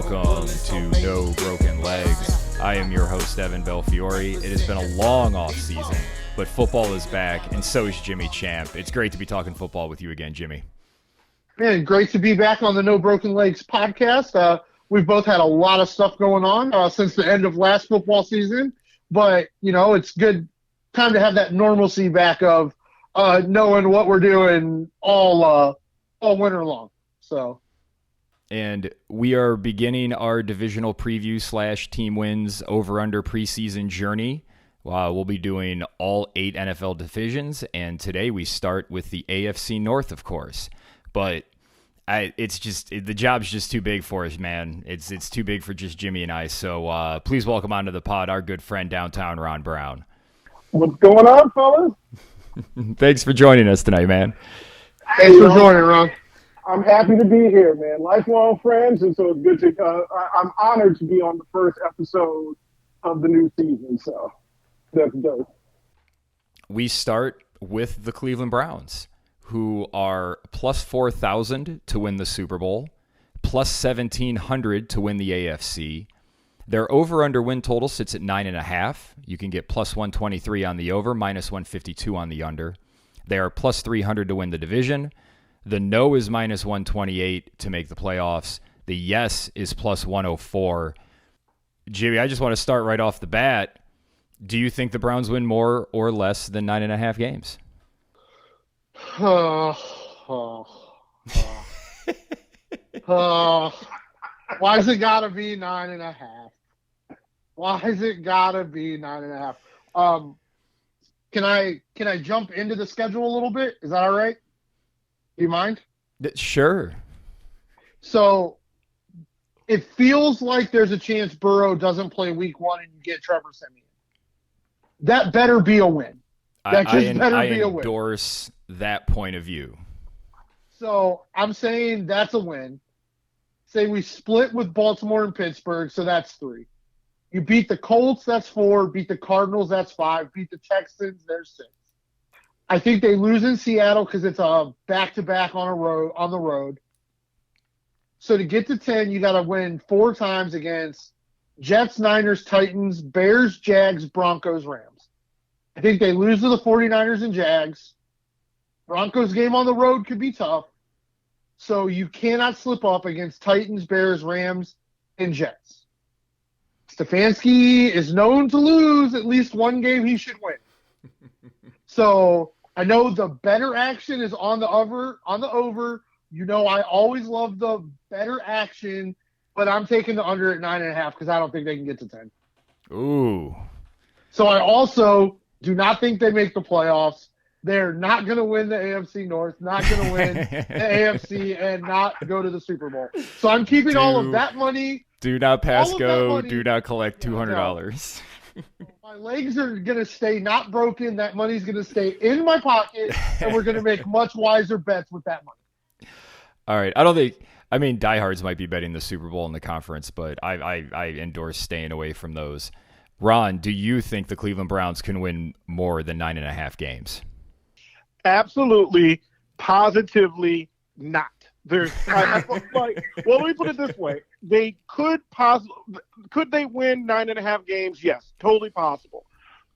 welcome to No Broken Legs. I am your host, Evan Belfiore. It has been a long off season, but football is back, and so is Jimmy Champ. It's great to be talking football with you again, Jimmy. Man, great to be back on the No Broken Legs podcast. We've both had a lot of stuff going on since the end of last football season, but, it's good time to have that normalcy back of knowing what we're doing all winter long. So, and we are beginning our divisional preview / team wins over-under preseason journey. We'll be doing all 8 NFL divisions, and today we start with the AFC North, of course. But the job's just too big for us, man. It's too big for just Jimmy and I. So please welcome onto the pod our good friend downtown, Ron Brown. What's going on, fellas? Thanks for joining us tonight, man. Thanks for joining, Ron. I'm happy to be here, man. Lifelong friends, and so it's good to. I'm honored to be on the first episode of the new season. So that's dope. We start with the Cleveland Browns, who are plus 4,000 to win the Super Bowl, plus 1,700 to win the AFC. Their over-under win total sits at 9.5. You can get plus 123 on the over, minus 152 on the under. They are plus 300 to win the division. The no is minus 128 to make the playoffs. The yes is plus 104. Jimmy, I just want to start right off the bat. Do you think the Browns win more or less than 9.5 games? Why's it gotta be 9.5? Why is it gotta be 9.5? Can I jump into the schedule a little bit? Is that all right? Do you mind? Sure. So it feels like there's a chance Burrow doesn't play week 1 and you get Trevor Siemian. That better be a win. That just better be a win. I endorse that point of view. So I'm saying that's a win. Say we split with Baltimore and Pittsburgh, so that's 3. You beat the Colts, that's 4. Beat the Cardinals, that's 5. Beat the Texans, there's 6. I think they lose in Seattle because it's a back-to-back on the road. So to get to 10, you got to win 4 times against Jets, Niners, Titans, Bears, Jags, Broncos, Rams. I think they lose to the 49ers and Jags. Broncos game on the road could be tough. So you cannot slip up against Titans, Bears, Rams, and Jets. Stefanski is known to lose at least one game he should win. So I know the better action is on the over. I always love the better action, but I'm taking the under at 9.5 because I don't think they can get to 10. Ooh. So I also do not think they make the playoffs. They're not going to win the AFC North, not going to win the AFC, and not go to the Super Bowl. So I'm keeping all of that money. Do not pass go. Do not collect $200. My legs are going to stay not broken. That money's going to stay in my pocket, and we're going to make much wiser bets with that money. All right. Diehards might be betting the Super Bowl in the conference, but I endorse staying away from those. Ron, do you think the Cleveland Browns can win more than 9.5 games? Absolutely, positively not. Let me put it this way: they could they win 9.5 games? Yes, totally possible.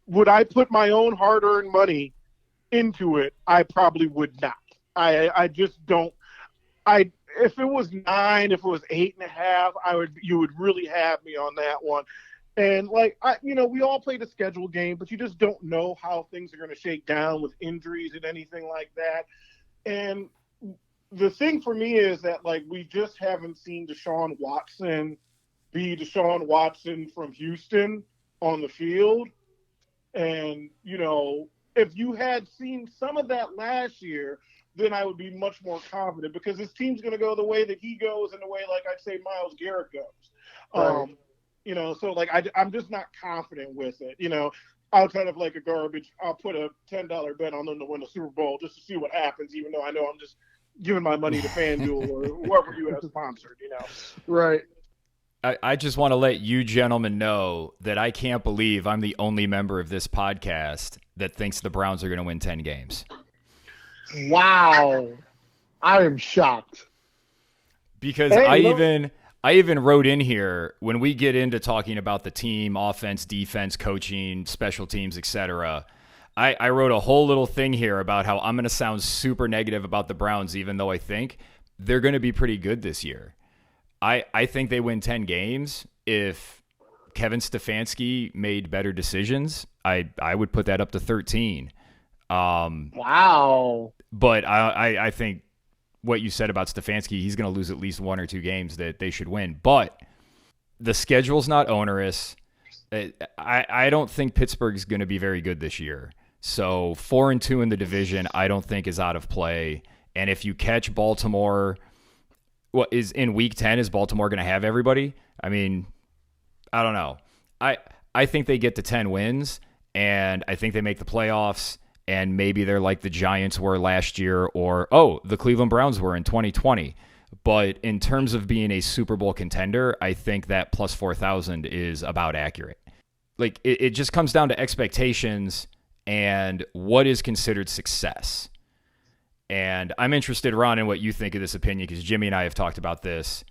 Would I put my own hard-earned money into it? I probably would not. I just don't. If it was 9, if it was 8.5, you would really have me on that one. And we all play the schedule game, but you just don't know how things are going to shake down with injuries and anything like that. And the thing for me is that we just haven't seen Deshaun Watson be Deshaun Watson from Houston on the field. And, if you had seen some of that last year, then I would be much more confident because this team's going to go the way that he goes and the way, I'd say Myles Garrett goes. Right. I'm just not confident with it. Outside of a garbage, I'll put a $10 bet on them to win the Super Bowl just to see what happens, even though I know I'm just giving my money to FanDuel or whoever you have sponsored, Right. I just want to let you gentlemen know that I can't believe I'm the only member of this podcast that thinks the Browns are going to win 10 games. Wow. I am shocked. Because I even wrote in here when we get into talking about the team, offense, defense, coaching, special teams, etc. I wrote a whole little thing here about how I'm going to sound super negative about the Browns, even though I think they're going to be pretty good this year. I think they win 10 games. If Kevin Stefanski made better decisions, I would put that up to 13. Wow. But I think what you said about Stefanski, he's going to lose at least 1 or 2 games that they should win. But the schedule's not onerous. I don't think Pittsburgh's going to be very good this year. So 4-2 in the division, I don't think is out of play. And if you catch Baltimore, what is in week 10, is Baltimore going to have everybody? I mean, I don't know. I think they get to 10 wins, and I think they make the playoffs, and maybe they're like the Giants were last year, or, the Cleveland Browns were in 2020. But in terms of being a Super Bowl contender, I think that plus 4,000 is about accurate. Like, it just comes down to expectations and what is considered success. And I'm interested, Ron, in what you think of this opinion, because Jimmy and I have talked about this.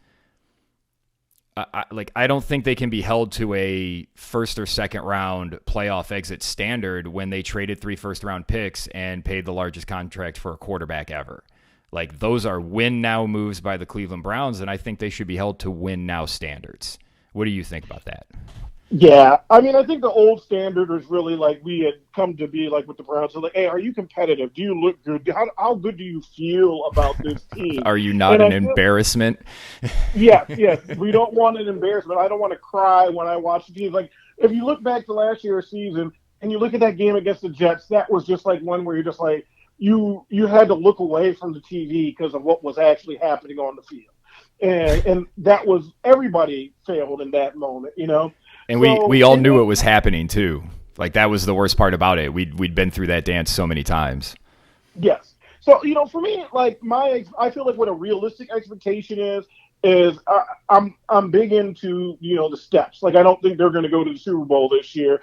I don't think they can be held to a first or second round playoff exit standard when they traded 3 first-round picks and paid the largest contract for a quarterback ever. Like, those are win-now moves by the Cleveland Browns, and I think they should be held to win-now standards. What do you think about that? Yeah, I mean, I think the old standard was really like we had come to be like with the Browns. So like, hey, are you competitive? Do you look good? How good do you feel about this team? Are you not an embarrassment? Yes. We don't want an embarrassment. I don't want to cry when I watch the team. Like, if you look back to last year's season and you look at that game against the Jets, that was just like one where you're just like, you had to look away from the TV because of what was actually happening on the field. And that was, everybody failed in that moment, you know? And we all knew it was happening too. Like, that was the worst part about it. We'd been through that dance so many times. Yes. So, you know, for me, like I feel like what a realistic expectation is I'm big into, you know, the steps. Like, I don't think they're going to go to the Super Bowl this year.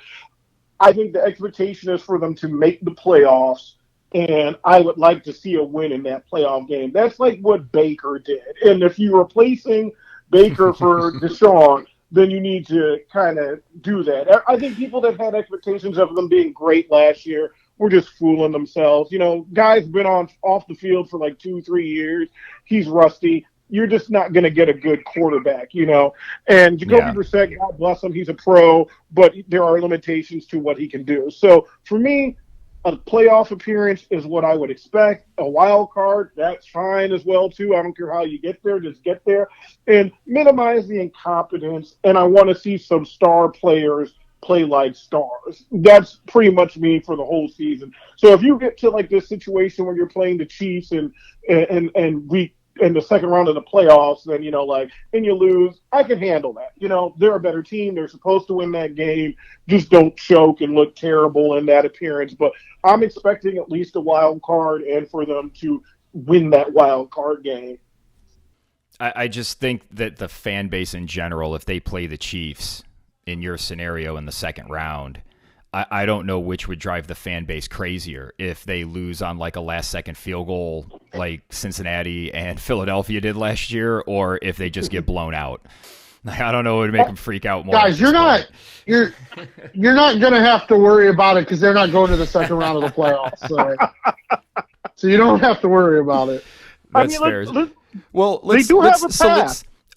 I think the expectation is for them to make the playoffs, and I would like to see a win in that playoff game. That's like what Baker did. And if you're replacing Baker for Deshaun, then you need to kind of do that. I think people that had expectations of them being great last year were just fooling themselves. You know, guy's been off the field for like 2-3 years. He's rusty. You're just not going to get a good quarterback, you know. And Jacoby Brissett, God bless him, he's a pro, but there are limitations to what he can do. So for me, a playoff appearance is what I would expect. A wild card, that's fine as well, too. I don't care how you get there, just get there. And minimize the incompetence, and I want to see some star players play like stars. That's pretty much me for the whole season. So if you get to like this situation where you're playing the Chiefs and in the second round of the playoffs, then, you know, like, and you lose, I can handle that. You know, they're a better team. They're supposed to win that game. Just don't choke and look terrible in that appearance. But I'm expecting at least a wild card and for them to win that wild card game. I just think that the fan base in general, if they play the Chiefs in your scenario in the second round, I don't know which would drive the fan base crazier, if they lose on like a last-second field goal like Cincinnati and Philadelphia did last year, or if they just get blown out. I don't know what would make them freak out more. Guys, you're not going to have to worry about it because they're not going to the second round of the playoffs. So you don't have to worry about it. That's fair.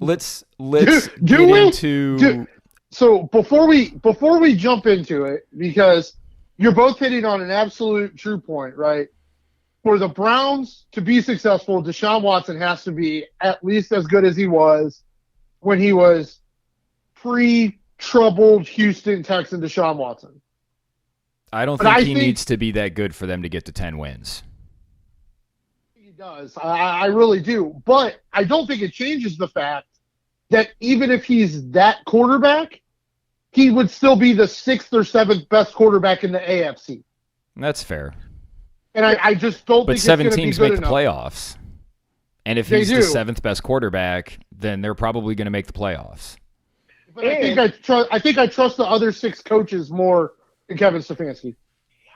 Let's get into. So before we jump into it, because you're both hitting on an absolute true point, right? For the Browns to be successful, Deshaun Watson has to be at least as good as he was when he was pre-troubled Houston Texan Deshaun Watson. I don't think he needs to be that good for them to get to 10 wins. He does. I really do. But I don't think it changes the fact that even if he's that quarterback, he would still be the 6th or 7th best quarterback in the AFC. That's fair. And I just don't think it's going to be good enough. But 7 teams make the playoffs. And if he's the 7th best quarterback, then they're probably going to make the playoffs. But I think I trust the other 6 coaches more than Kevin Stefanski.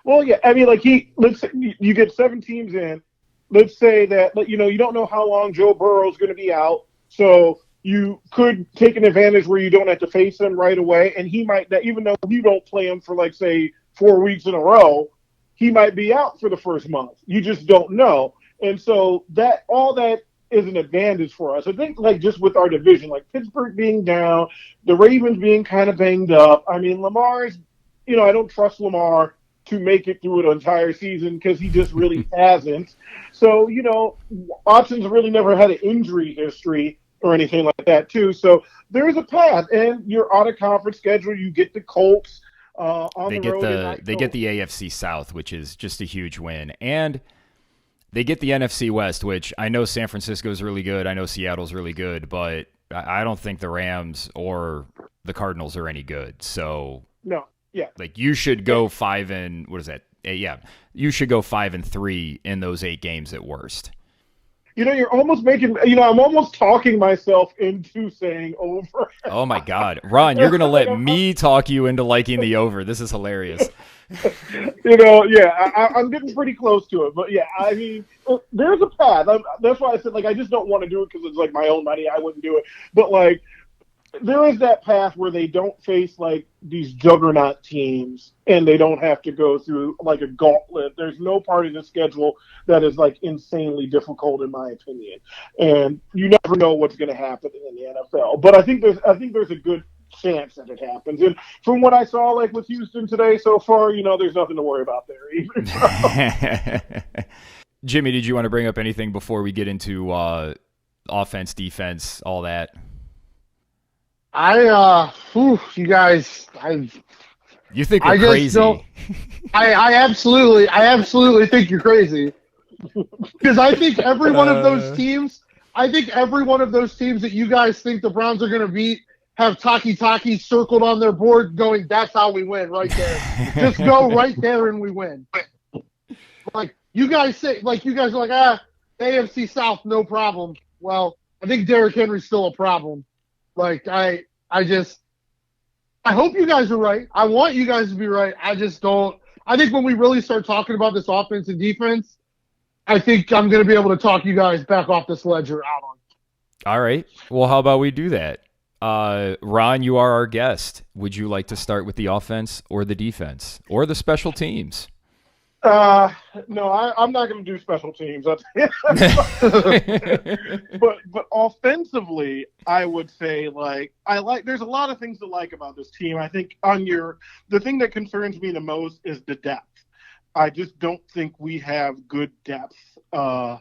Well, yeah, I mean, like let's say you get 7 teams in. Let's say that, you know, you don't know how long Joe Burrow is going to be out. So you could take an advantage where you don't have to face him right away, and he might, even though you don't play him for like say 4 weeks in a row, he might be out for the first month. You just don't know, and so that all that is an advantage for us. I think like just with our division, like Pittsburgh being down, the Ravens being kind of banged up. I mean, Lamar's, I don't trust Lamar to make it through an entire season because he just really hasn't. So, Watson's really never had an injury history or anything like that, too. So there's a path, and your out-of-conference schedule, you get the Colts on the road. They get the AFC South, which is just a huge win. And they get the NFC West, which I know San Francisco's really good. I know Seattle's really good, but I don't think the Rams or the Cardinals are any good. So no. Yeah. Like you should go 5 and what is that? Yeah. You should go 5-3 in those 8 games at worst. You're almost making, I'm almost talking myself into saying over. Oh my God. Ron, you're going to let me talk you into liking the over. This is hilarious. I'm getting pretty close to it, but yeah, I mean, there's a path. That's why I said, like, I just don't want to do it because it's like my own money. I wouldn't do it. But like, there is that path where they don't face like these juggernaut teams and they don't have to go through like a gauntlet. There's no part of the schedule that is like insanely difficult in my opinion. And you never know what's going to happen in the NFL. But I think there's a good chance that it happens. And from what I saw like with Houston today so far, there's nothing to worry about there either. Jimmy, did you want to bring up anything before we get into offense, defense, all that? You guys, you think we're crazy? I absolutely think you're crazy. Because I think every one of those teams that you guys think the Browns are going to beat have Taki circled on their board going, that's how we win right there. Just go right there and we win. Like, you guys are like, AFC South, no problem. Well, I think Derrick Henry's still a problem. Like, I hope you guys are right. I want you guys to be right. I just don't. I think when we really start talking about this offense and defense, I think I'm going to be able to talk you guys back off this ledger out on. All right. Well, how about we do that? Ron, you are our guest. Would you like to start with the offense or the defense or the special teams? No, I'm not going to do special teams. but offensively, I would say there's a lot of things to like about this team. I think the thing that concerns me the most is the depth. I just don't think we have good depth in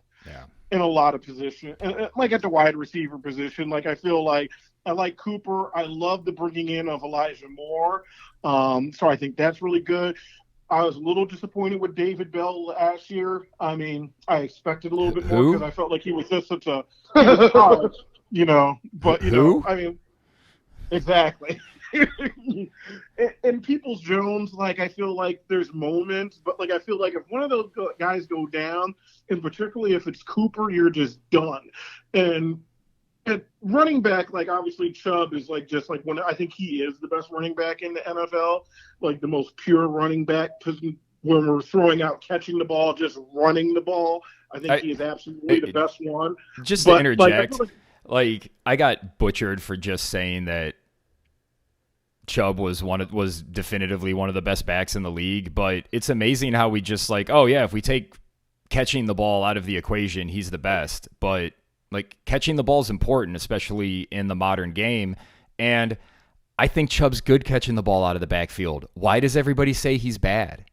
a lot of positions. And like at the wide receiver position, like I feel like I like Cooper. I love the bringing in of Elijah Moore. So I think that's really good. I was a little disappointed with David Bell last year. I mean, I expected a little bit more because I felt like he was just such a college, But I mean, exactly. and Peoples-Jones, like I feel like there's moments, but like I feel like if one of those guys go down, and particularly if it's Cooper, you're just done. And at running back, like obviously Chubb is like just like I think he is the best running back in the NFL, like the most pure running back. When we're throwing out catching the ball, just running the ball, I think he is absolutely the best one. Just to interject, I got butchered for just saying that Chubb was definitively one of the best backs in the league, but it's amazing how we just if we take catching the ball out of the equation, he's the best. But like catching the ball is important, especially in the modern game. And I think Chubb's good catching the ball out of the backfield. Why does everybody say he's bad?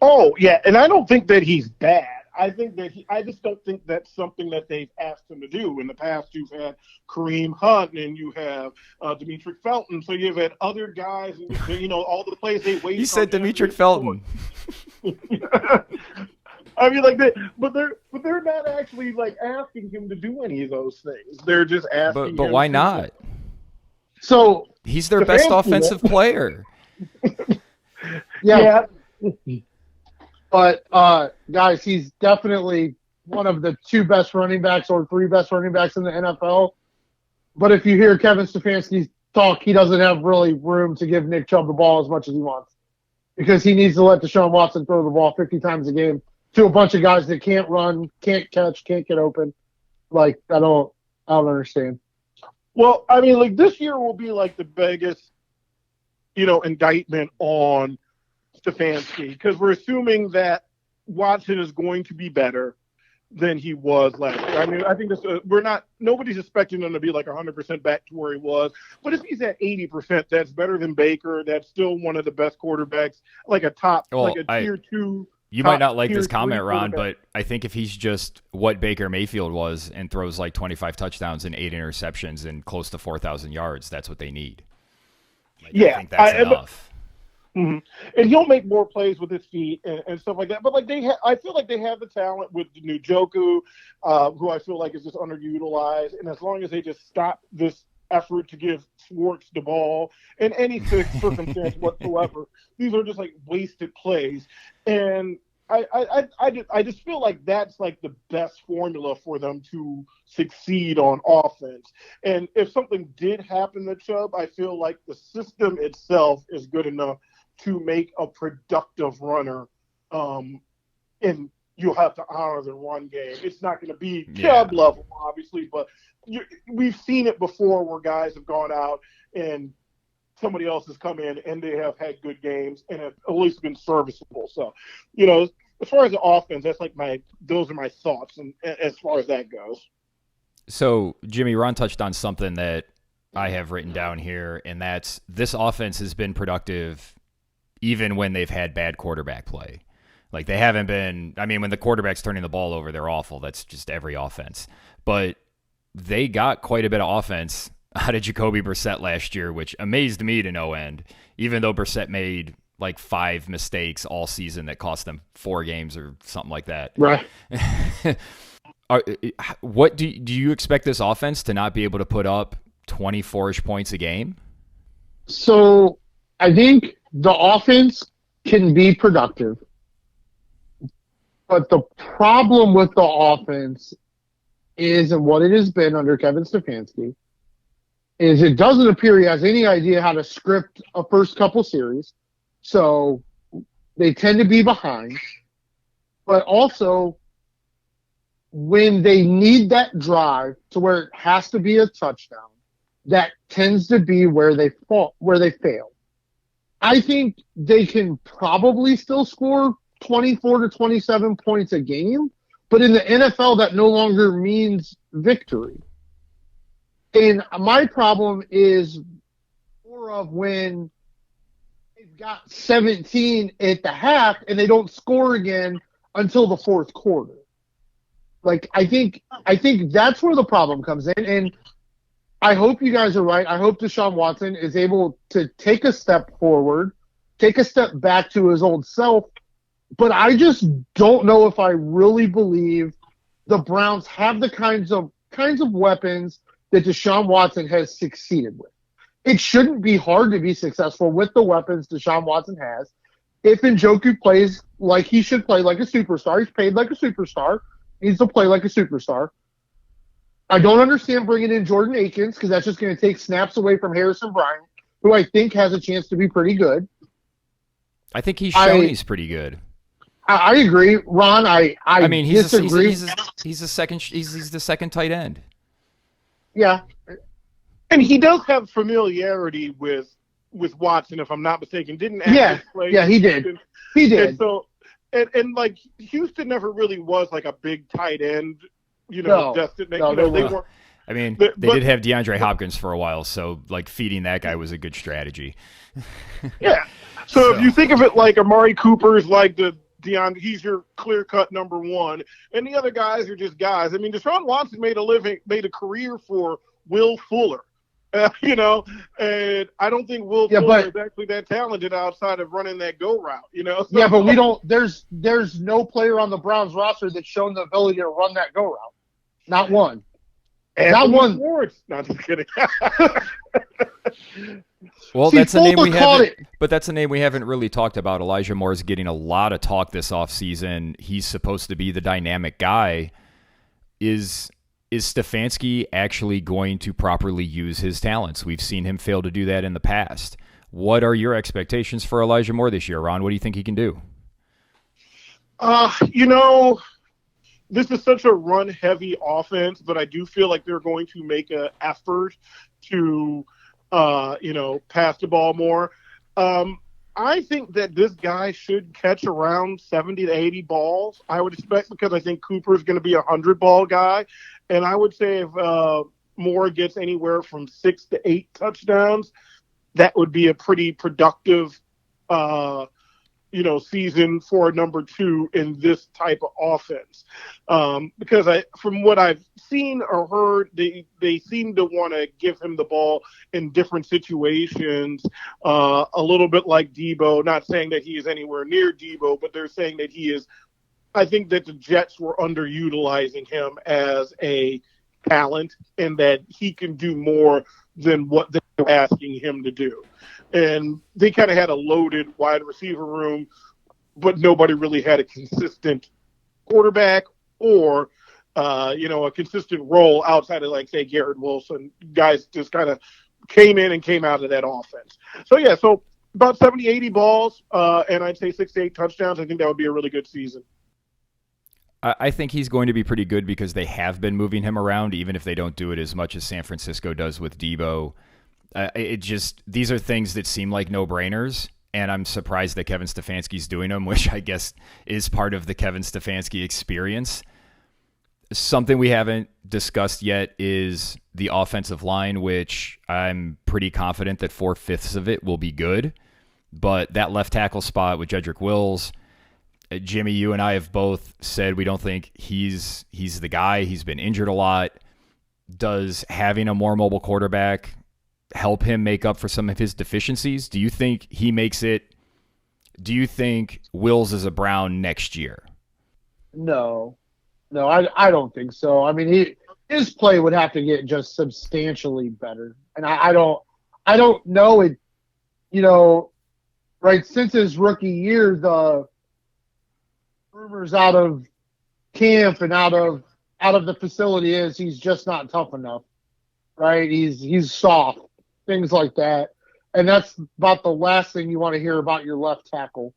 Oh, yeah. And I don't think that he's bad. I think that I just don't think that's something that they've asked him to do. In the past, you've had Kareem Hunt and you have Demetric Felton. So you've had other guys, all the plays they wait. You said Demetric Felton. I mean, but they're not actually asking him to do any of those things. They're just asking. But why not? So he's their best offensive player. Yeah. But guys, he's definitely one of the 2 best running backs or 3 best running backs in the NFL. But if you hear Kevin Stefanski talk, he doesn't have really room to give Nick Chubb the ball as much as he wants because he needs to let Deshaun Watson throw the ball 50 times a game to a bunch of guys that can't run, can't catch, can't get open. Like, I don't understand. Well, I mean, like this year will be like the biggest, indictment on Stefanski because we're assuming that Watson is going to be better than he was last year. I mean, I think nobody's expecting him to be like 100% back to where he was. But if he's at 80%, that's better than Baker. That's still one of the best quarterbacks, like a tier 2. You might not like this comment, Ron, but I think if he's just what Baker Mayfield was and throws like 25 touchdowns and 8 interceptions and close to 4,000 yards, that's what they need. I think that's enough. Mm-hmm. And he'll make more plays with his feet and stuff like that. But I feel like they have the talent with Njoku, who I feel like is just underutilized. And as long as they just stop this effort to give Schwartz the ball in any circumstance whatsoever, these are just like wasted plays. And I just feel like that's like the best formula for them to succeed on offense. And if something did happen to Chubb, I feel like the system itself is good enough to make a productive runner, and you'll have to honor the run game. It's not going to be Chubb level, obviously, but we've seen it before where guys have gone out and somebody else has come in and they have had good games and have at least been serviceable. So, as far as the offense, that's like those are my thoughts, and as far as that goes. So, Jimmy, Ron touched on something that I have written down here, and that's this offense has been productive even when they've had bad quarterback play. Like they haven't been, when the quarterback's turning the ball over, they're awful. That's just every offense. But they got quite a bit of offense out of Jacoby Brissett last year, which amazed me to no end, even though Brissett made like 5 mistakes all season that cost them 4 games or something like that. Right. What do you expect this offense to not be able to put up 24-ish points a game? So I think the offense can be productive, but the problem with the offense is, and what it has been under Kevin Stefanski, is it doesn't appear he has any idea how to script a first couple series. So they tend to be behind. But also, when they need that drive to where it has to be a touchdown, that tends to be where they fail. I think they can probably still score 24 to 27 points a game, but in the NFL, that no longer means victory. And my problem is more of when they've got 17 at the half and they don't score again until the fourth quarter. Like, I think that's where the problem comes in. And I hope you guys are right. I hope Deshaun Watson is able to take a step forward, take a step back to his old self. But I just don't know if I really believe the Browns have the kinds of weapons that Deshaun Watson has succeeded with. It shouldn't be hard to be successful with the weapons Deshaun Watson has. If Njoku plays like he should play, like a superstar, he's paid like a superstar, he needs to play like a superstar. I don't understand bringing in Jordan Akins because that's just going to take snaps away from Harrison Bryant, who I think has a chance to be pretty good. I think he's shown he's pretty good. I agree, Ron. I disagree. He's the second tight end. Yeah, and he does have familiarity with Watson, if I'm not mistaken. Didn't play? Yeah, he did. He did. And so, and like Houston never really was like a big tight end. Destination. They weren't. They did have DeAndre Hopkins for a while, so like feeding that guy was a good strategy. Yeah. So if you think of it like Amari Cooper's like he's your clear-cut number one, and the other guys are just guys. Deshaun Watson made a career for Will Fuller, and I don't think Will Fuller is actually that talented outside of running that go route, So, yeah, but we don't. There's no player on the Browns roster that's shown the ability to run that go route. Not one. Not one. Not just kidding. Well, that's a name we haven't. But that's a name we haven't really talked about. Elijah Moore is getting a lot of talk this offseason. He's supposed to be the dynamic guy. Is Stefanski actually going to properly use his talents? We've seen him fail to do that in the past. What are your expectations for Elijah Moore this year, Ron? What do you think he can do? this is such a run-heavy offense, but I do feel like they're going to make an effort to, pass the ball more. I think that this guy should catch around 70 to 80 balls, I would expect, because I think Cooper is going to be a 100-ball guy. And I would say if Moore gets anywhere from 6 to 8 touchdowns, that would be a pretty productive season for number 2 in this type of offense. Because from what I've seen or heard, they seem to want to give him the ball in different situations, a little bit like Debo. Not saying that he is anywhere near Debo, but they're saying that he is. I think that the Jets were underutilizing him as a talent and that he can do more than what they were asking him to do. And they kind of had a loaded wide receiver room, but nobody really had a consistent quarterback or, a consistent role outside of, like, say, Garrett Wilson. Guys just kind of came in and came out of that offense. So about 70, 80 balls, and I'd say 6 to 8 touchdowns. I think that would be a really good season. I think he's going to be pretty good because they have been moving him around, even if they don't do it as much as San Francisco does with Debo. These are things that seem like no-brainers, and I'm surprised that Kevin Stefanski's doing them, which I guess is part of the Kevin Stefanski experience. Something we haven't discussed yet is the offensive line, which I'm pretty confident that 4/5 of it will be good. But that left tackle spot with Jedrick Wills, Jimmy, you and I have both said we don't think he's the guy. He's been injured a lot. Does having a more mobile quarterback help him make up for some of his deficiencies? Do you think he makes it? Do you think Wills is a Brown next year? No, I don't think so. I mean, his play would have to get just substantially better, and I don't know it. Right since his rookie year, the rumors out of camp and out of the facility is he's just not tough enough, right? He's soft, things like that, and that's about the last thing you want to hear about your left tackle.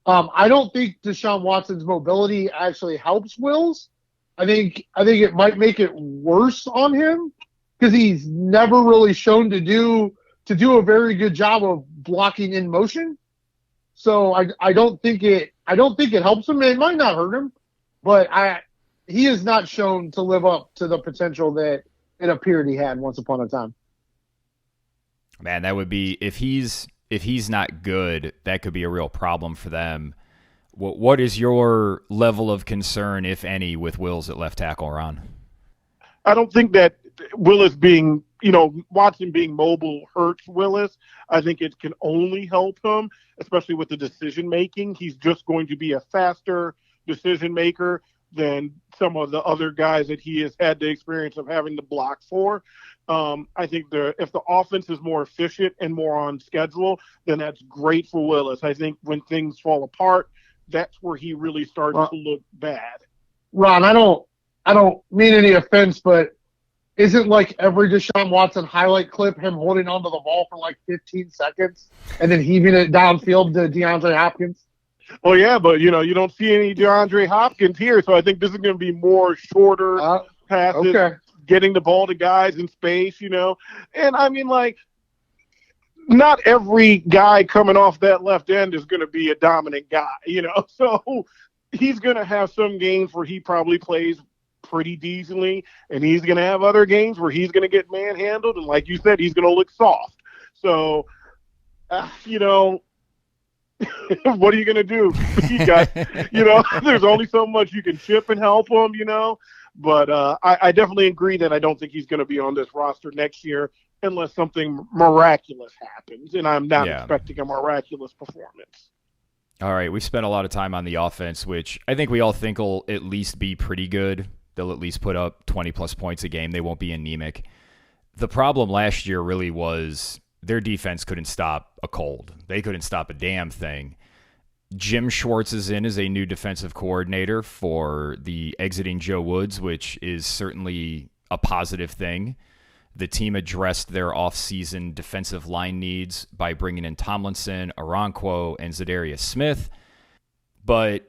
I don't think Deshaun Watson's mobility actually helps Wills. I think it might make it worse on him because he's never really shown to do a very good job of blocking in motion. So I don't think it helps him. It might not hurt him, but he has not shown to live up to the potential that it appeared he had once upon a time. Man, that would be if he's not good, that could be a real problem for them. What is your level of concern, if any, with Wills at left tackle, Ron? I don't think that Willis being, Watson being mobile hurts Willis. I think it can only help him, especially with the decision making. He's just going to be a faster decision maker than some of the other guys that he has had the experience of having to block for. I think if the offense is more efficient and more on schedule, then that's great for Willis. I think when things fall apart, that's where he really starts to look bad. Ron, I don't mean any offense, but isn't like every Deshaun Watson highlight clip him holding onto the ball for like 15 seconds and then heaving it downfield to DeAndre Hopkins? Well, yeah, but you don't see any DeAndre Hopkins here, so I think this is going to be more shorter passes, okay, getting the ball to guys in space, And I mean, like, not every guy coming off that left end is going to be a dominant guy, So he's going to have some games where he probably plays pretty decently, and he's going to have other games where he's going to get manhandled, and like you said, he's going to look soft. So, what are you going to do? You got, there's only so much you can chip and help him, But I definitely agree that I don't think he's going to be on this roster next year unless something miraculous happens, and I'm not expecting a miraculous performance. All right, we've spent a lot of time on the offense, which I think we all think will at least be pretty good. They'll at least put up 20-plus points a game. They won't be anemic. The problem last year really was their defense couldn't stop a cold. They couldn't stop a damn thing. Jim Schwartz is in as a new defensive coordinator for the exiting Joe Woods, which is certainly a positive thing. The team addressed their offseason defensive line needs by bringing in Tomlinson, Okonkwo, and Zadarius Smith. But,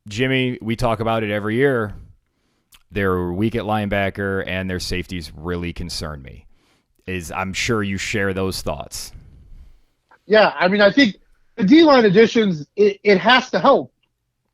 Jimmy, we talk about it every year. They're weak at linebacker, and their safeties really concern me. I'm sure you share those thoughts. Yeah, I mean, I think the D-line additions, it has to help.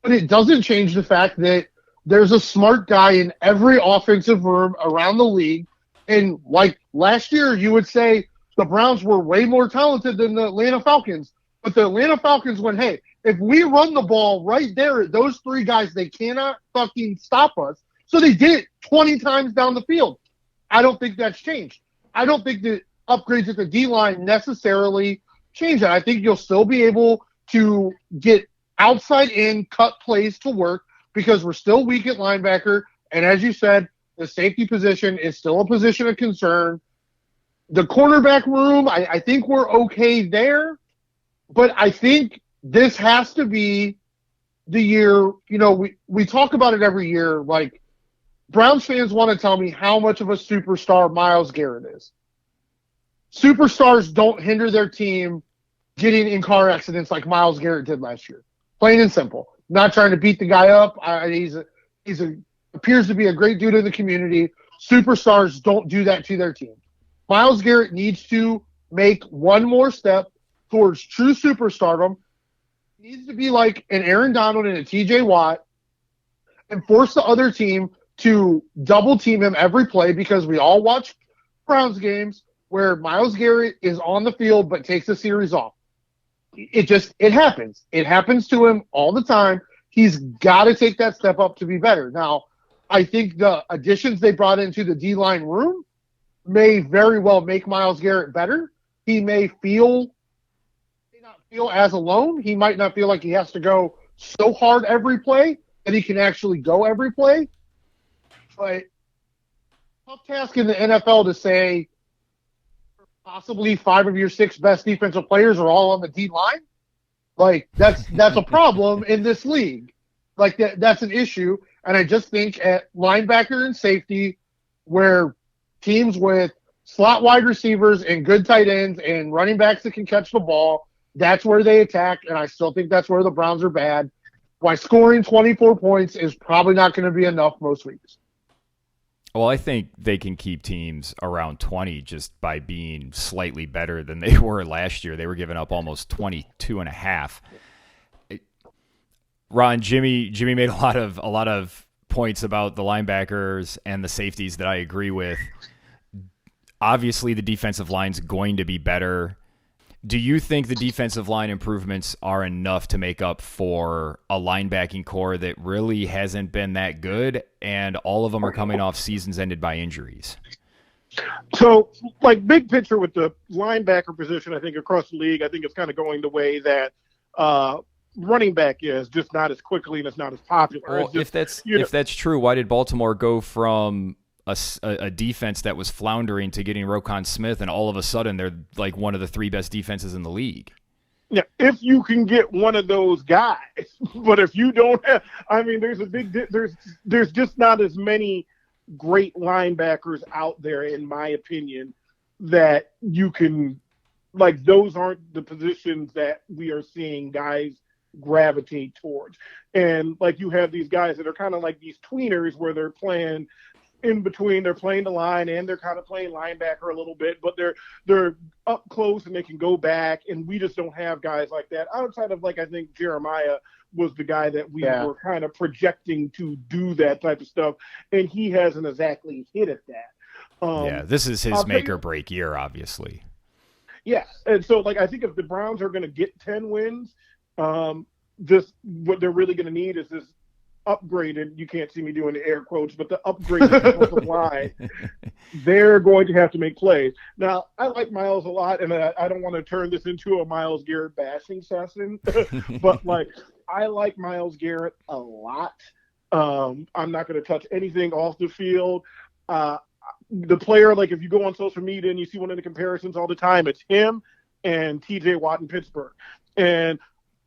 But it doesn't change the fact that there's a smart guy in every offensive room around the league. And like last year, you would say the Browns were way more talented than the Atlanta Falcons. But the Atlanta Falcons went, hey, if we run the ball right there at those three guys, they cannot fucking stop us. So they did it 20 times down the field. I don't think that's changed. I don't think that upgrades at the D-line necessarily change that. I think you'll still be able to get outside in cut plays to work because we're still weak at linebacker. And as you said, the safety position is still a position of concern. The cornerback room, I think we're okay there. But I think this has to be the year, we talk about it every year. Like, Browns fans want to tell me how much of a superstar Myles Garrett is. Superstars don't hinder their team getting in car accidents like Myles Garrett did last year. Plain and simple. Not trying to beat the guy up. He's appears to be a great dude in the community. Superstars don't do that to their team. Myles Garrett needs to make one more step towards true superstardom. He needs to be like an Aaron Donald and a TJ Watt and force the other team to double team him every play, because we all watch Browns games where Myles Garrett is on the field but takes a series off. It happens. It happens to him all the time. He's got to take that step up to be better. Now, I think the additions they brought into the D-line room may very well make Myles Garrett better. He may not feel as alone. He might not feel like he has to go so hard every play that he can actually go every play. But tough task in the NFL to say possibly 5 of your 6 best defensive players are all on the D-line. Like, that's a problem in this league. Like, that's an issue. And I just think at linebacker and safety, where teams with slot wide receivers and good tight ends and running backs that can catch the ball, that's where they attack. And I still think that's where the Browns are bad. Why scoring 24 points is probably not going to be enough most weeks. Well, I think they can keep teams around 20 just by being slightly better than they were last year. They were giving up almost 22.5. Ron, Jimmy made a lot of points about the linebackers and the safeties that I agree with. Obviously, the defensive line's going to be better. Do you think the defensive line improvements are enough to make up for a linebacking core that really hasn't been that good, and all of them are coming off seasons ended by injuries? So, like, big picture with the linebacker position, I think across the league, I think it's kind of going the way that running back is, just not as quickly and it's not as popular. Well, if that's true, why did Baltimore go from a defense that was floundering to getting Roquan Smith, and all of a sudden they're like one of the 3 best defenses in the league? Yeah, if you can get one of those guys, but if you don't have, I mean, there's just not as many great linebackers out there, in my opinion, that you can, like, those aren't the positions that we are seeing guys gravitate towards. And like, you have these guys that are kind of like these tweeners where they're playing in between, they're playing the line and they're kind of playing linebacker a little bit, but they're up close and they can go back, and we just don't have guys like that outside of, like, I think Jeremiah was the guy that we were kind of projecting to do that type of stuff, and he hasn't exactly hit at that. This is his make or break year, obviously. Yeah, and so, like, I think if the Browns are going to get 10 wins, what they're really going to need is this upgraded, you can't see me doing the air quotes, but the upgraded defensive line. They're going to have to make plays. Now, I like Myles a lot, and I don't want to turn this into a Myles Garrett bashing session, but, like, I like Myles Garrett a lot. I'm not going to touch anything off the field. The player, like, if you go on social media and you see one of the comparisons all the time, it's him and TJ Watt in Pittsburgh. And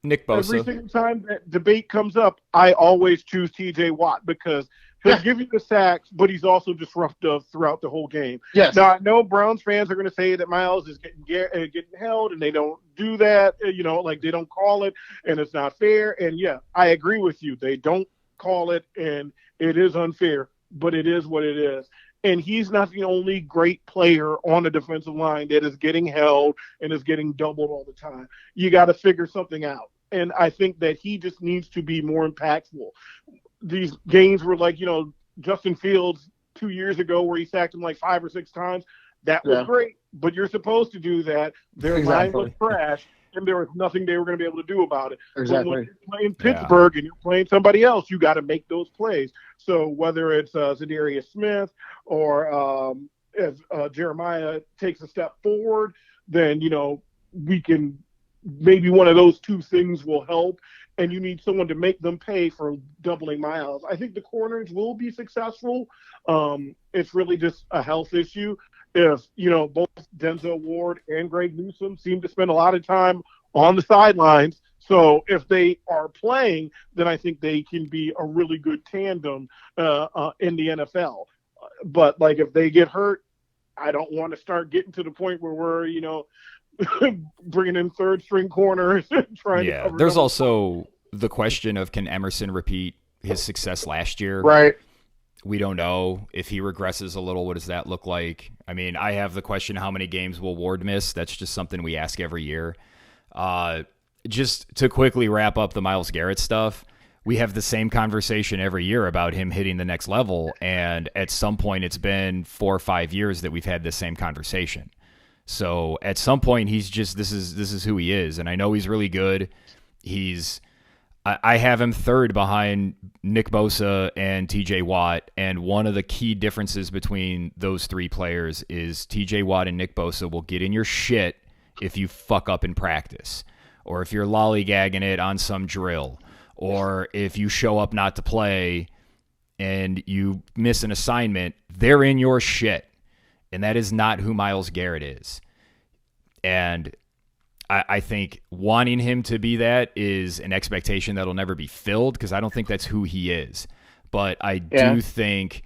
Nick Bosa. Every single time that debate comes up, I always choose TJ Watt because he'll give you the sacks, but he's also disruptive throughout the whole game. Yes. Now, I know Browns fans are going to say that Myles is getting held, and they don't do that. Like, they don't call it, and it's not fair. And, yeah, I agree with you. They don't call it, and it is unfair. but it is what it is. And he's not the only great player on the defensive line that is getting held and is getting doubled all the time. You got to figure something out. And I think that he just needs to be more impactful. These games were like, Justin Fields 2 years ago where he sacked him like 5 or 6 times. That was great, but you're supposed to do that. Their line was trash, and there was nothing they were going to be able to do about it. Exactly. But when you're playing Pittsburgh and you're playing somebody else, you got to make those plays. So whether it's Zadarius Smith or if Jeremiah takes a step forward, then, we can maybe one of those two things will help, and you need someone to make them pay for doubling Miles. I think the corners will be successful. It's really just a health issue. If, both Denzel Ward and Greg Newsome seem to spend a lot of time on the sidelines. So if they are playing, then I think they can be a really good tandem in the NFL. But, if they get hurt, I don't want to start getting to the point where we're, bringing in third-string corners. Trying to cover there's also the question of, can Emerson repeat his success last year? Right. We don't know. If he regresses a little, what does that look like? I mean, I have the question, how many games will Ward miss? That's just something we ask every year. Just to quickly wrap up the Myles Garrett stuff, we have the same conversation every year about him hitting the next level, and at some point it's been 4 or 5 years that we've had this same conversation. So at some point he's just this is who he is, and I know he's really good. I have him third behind Nick Bosa and TJ Watt, and one of the key differences between those three players is TJ Watt and Nick Bosa will get in your shit if you fuck up in practice, or if you're lollygagging it on some drill, or if you show up not to play and you miss an assignment. They're in your shit, and that is not who Myles Garrett is. And I think wanting him to be that is an expectation that'll never be filled, because I don't think that's who he is. But I do think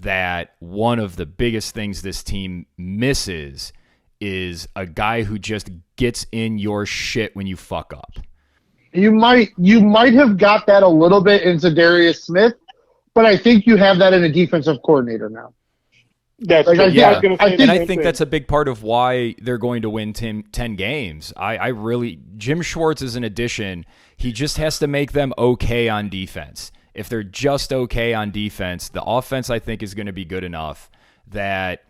that one of the biggest things this team misses is a guy who just gets in your shit when you fuck up. You might have got that a little bit in Zadarius Smith, but I think you have that in a defensive coordinator now. That's like, I think that's a big part of why they're going to win 10 games. Jim Schwartz is an addition. He just has to make them okay on defense. If they're just okay on defense, the offense, I think, is going to be good enough that,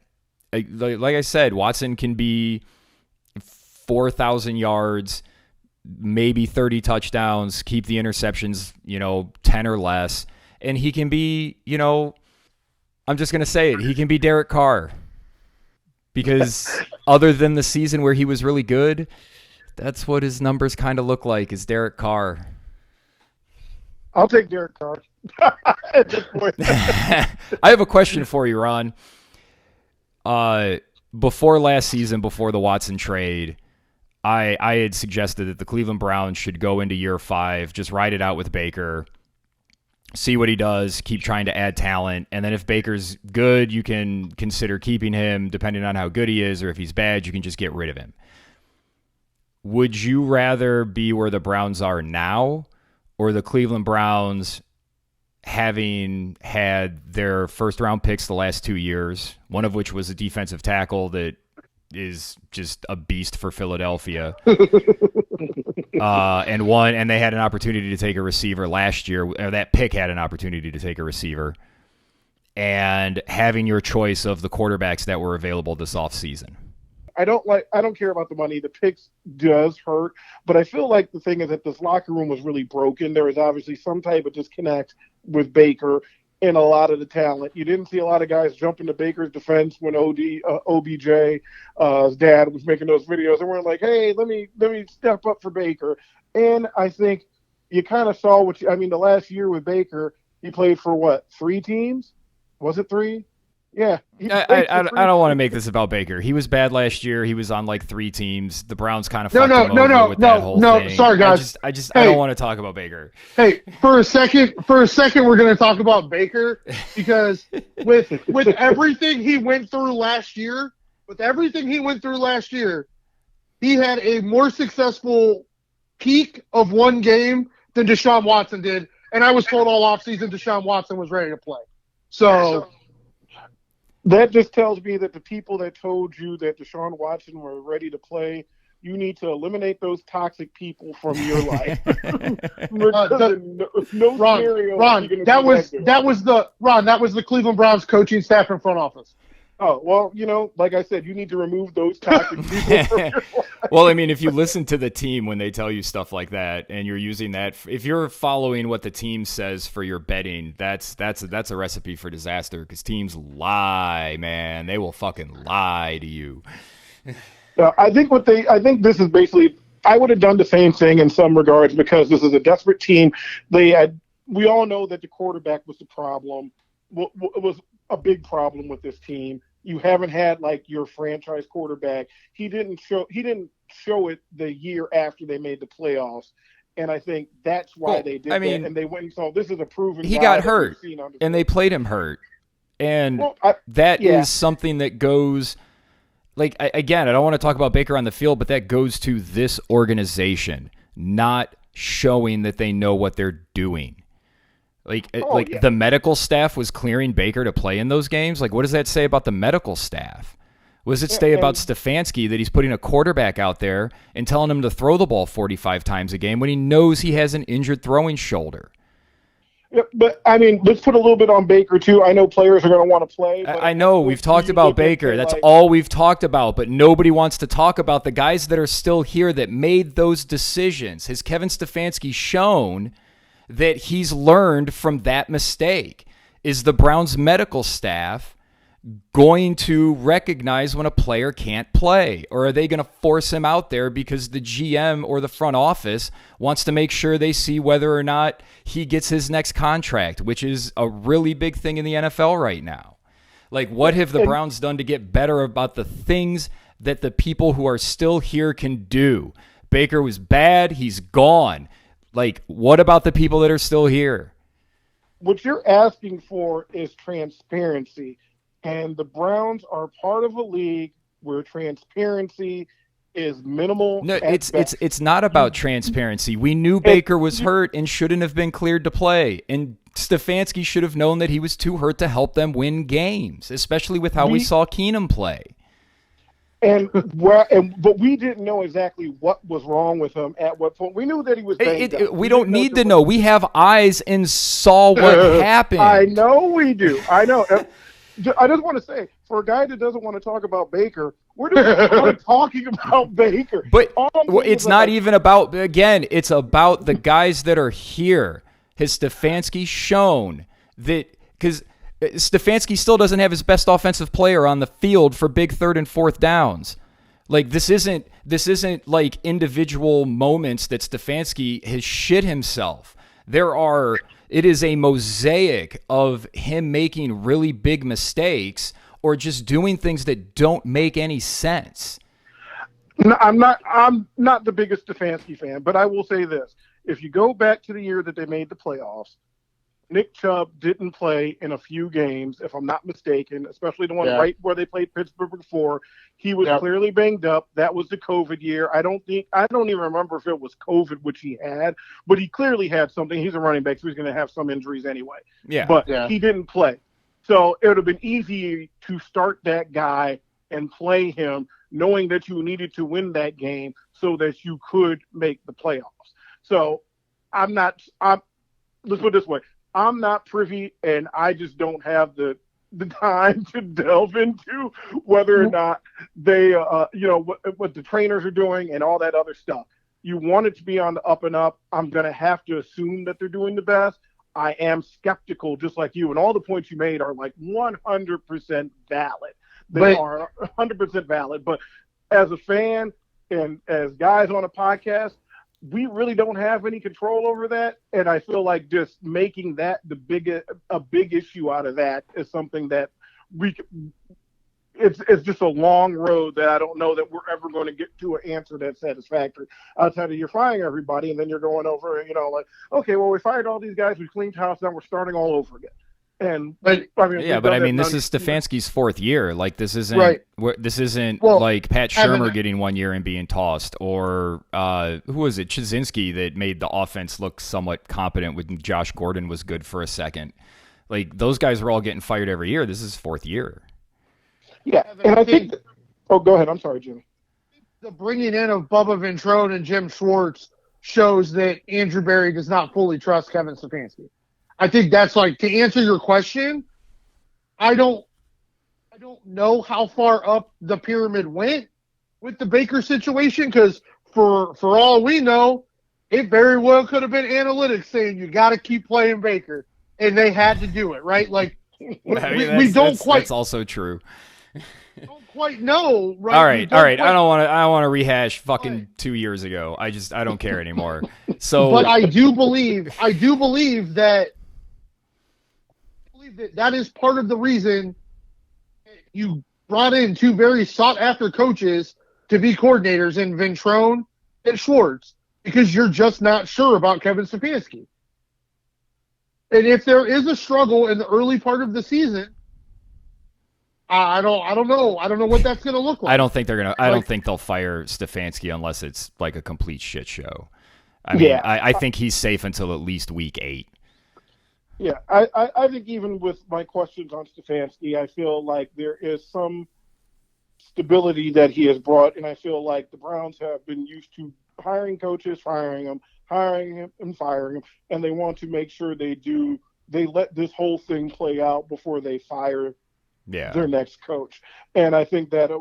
like I said, Watson can be 4,000 yards, maybe 30 touchdowns, keep the interceptions, 10 or less, and he can be, I'm just going to say it, he can be Derek Carr. Because other than the season where he was really good, that's what his numbers kind of look like, is Derek Carr. I'll take Derek Carr at this point. I have a question for you, Ron. Before last season, before the Watson trade, I had suggested that the Cleveland Browns should go into year 5, just ride it out with Baker, see what he does, keep trying to add talent, and then if Baker's good, you can consider keeping him depending on how good he is, or if he's bad, you can just get rid of him. Would you rather be where the Browns are now, or the Cleveland Browns having had their first-round picks the last 2 years, one of which was a defensive tackle that is just a beast for Philadelphia, and they had an opportunity to take a receiver last year, or that pick had an opportunity to take a receiver, and having your choice of the quarterbacks that were available this offseason? I don't care about the money. The picks does hurt, but I feel like the thing is that this locker room was really broken. There was obviously some type of disconnect with Baker and a lot of the talent. You didn't see a lot of guys jump into Baker's defense when OBJ, his dad, was making those videos, and we're like, hey, let me step up for Baker. And I think you kind of saw the last year with Baker, he played for what, 3 teams? Was it 3? Yeah. I don't want to make this about Baker. He was bad last year. He was on 3 teams. The Browns kind of fucked him over with that whole thing. Sorry, guys. I don't want to talk about Baker. Hey, for a second, we're going to talk about Baker, because with everything he went through last year, he had a more successful peak of one game than Deshaun Watson did, and I was told all offseason Deshaun Watson was ready to play. So that just tells me that the people that told you that Deshaun Watson were ready to play, you need to eliminate those toxic people from your life. no scenario. Ron, that was the Cleveland Browns coaching staff and front office. Oh, well, like I said, you need to remove those toxic people from your life. Well, I mean, if you listen to the team when they tell you stuff like that and you're using that, if you're following what the team says for your betting, that's a recipe for disaster because teams lie, man. They will fucking lie to you. I think this is basically, I would have done the same thing in some regards because this is a desperate team. We all know that the quarterback was the problem. It was a big problem with this team. You haven't had like your franchise quarterback. He didn't show it the year after they made the playoffs, and I think that's why they did that. And they went and saw this is a proven. He got hurt, and they played him hurt, and that is something that goes. Like, again, I don't want to talk about Baker on the field, but that goes to this organization not showing that they know what they're doing. The medical staff was clearing Baker to play in those games. Like, what does that say about the medical staff? What does it say about Stefanski that he's putting a quarterback out there and telling him to throw the ball 45 times a game when he knows he has an injured throwing shoulder? Yeah, but, I mean, let's put a little bit on Baker, too. I know players are going to want to play. I know. We've talked about Baker. That's all we've talked about. But nobody wants to talk about the guys that are still here that made those decisions. Has Kevin Stefanski shown that he's learned from that mistake? Is the Browns medical staff going to recognize when a player can't play? Or are they going to force him out there because the GM or the front office wants to make sure they see whether or not he gets his next contract, which is a really big thing in the NFL right now? Like, what have the Browns done to get better about the things that the people who are still here can do? Baker was bad. He's gone. Like, what about the people that are still here? What you're asking for is transparency. And the Browns are part of a league where transparency is minimal. No, it's not about transparency. We knew Baker was hurt and shouldn't have been cleared to play. And Stefanski should have known that he was too hurt to help them win games, especially with how we saw Keenum play. But we didn't know exactly what was wrong with him at what point. We knew that he was banged up. We don't need to know. We have eyes and saw what happened. I know we do. I know. I just want to say, for a guy that doesn't want to talk about Baker, we're just talking about Baker. But it's not even about, again, it's about the guys that are here. Has Stefanski shown that, because Stefanski still doesn't have his best offensive player on the field for big third and fourth downs. Like, this isn't like individual moments that Stefanski has shit himself. It is a mosaic of him making really big mistakes or just doing things that don't make any sense. No, I'm not the biggest Stefanski fan, but I will say this. If you go back to the year that they made the playoffs, Nick Chubb didn't play in a few games, if I'm not mistaken, especially the one right where they played Pittsburgh before. He was clearly banged up. That was the COVID year. I don't even remember if it was COVID, which he had, but he clearly had something. He's a running back, so he's going to have some injuries anyway. Yeah. But he didn't play. So it would have been easy to start that guy and play him, knowing that you needed to win that game so that you could make the playoffs. So let's put it this way. I'm not privy, and I just don't have the time to delve into whether or not they, what the trainers are doing and all that other stuff. You want it to be on the up and up. I'm going to have to assume that they're doing the best. I am skeptical, just like you, and all the points you made are like 100% valid. They are 100% valid. But as a fan and as guys on a podcast, we really don't have any control over that, and I feel like just making that a big issue out of that is something that it's just a long road that I don't know that we're ever going to get to an answer that's satisfactory. Outside of you're firing everybody, and then you're going over, okay, well, we fired all these guys, we cleaned house, now we're starting all over again. This is Stefanski's fourth year. Like, this isn't like Pat Shurmur getting 1 year and being tossed, or who was it, Chizinski, that made the offense look somewhat competent when Josh Gordon was good for a second. Like, those guys were all getting fired every year. This is his fourth year. Yeah, and I think oh, go ahead. I'm sorry, Jimmy. The bringing in of Bubba Ventrone and Jim Schwartz shows that Andrew Berry does not fully trust Kevin Stefanski. I think that's like, to answer your question, I don't know how far up the pyramid went with the Baker situation, because for all we know, it very well could have been analytics saying you got to keep playing Baker, and they had to do it, right? Like, we don't quite. That's also true. Don't quite know, right? All right. I don't want to rehash fucking 2 years ago. I don't care anymore. So, but I do believe that that is part of the reason you brought in two very sought after coaches to be coordinators in Ventrone and Schwartz, because you're just not sure about Kevin Stefanski. And if there is a struggle in the early part of the season, I don't know. I don't know what that's going to look like. I don't think they'll fire Stefanski unless it's like a complete shit show. I mean, I think he's safe until at least week 8. Yeah, I think even with my questions on Stefanski, I feel like there is some stability that he has brought, and I feel like the Browns have been used to hiring coaches, firing them, hiring him and firing him, and they want to make sure they let this whole thing play out before they fire their next coach. And I think that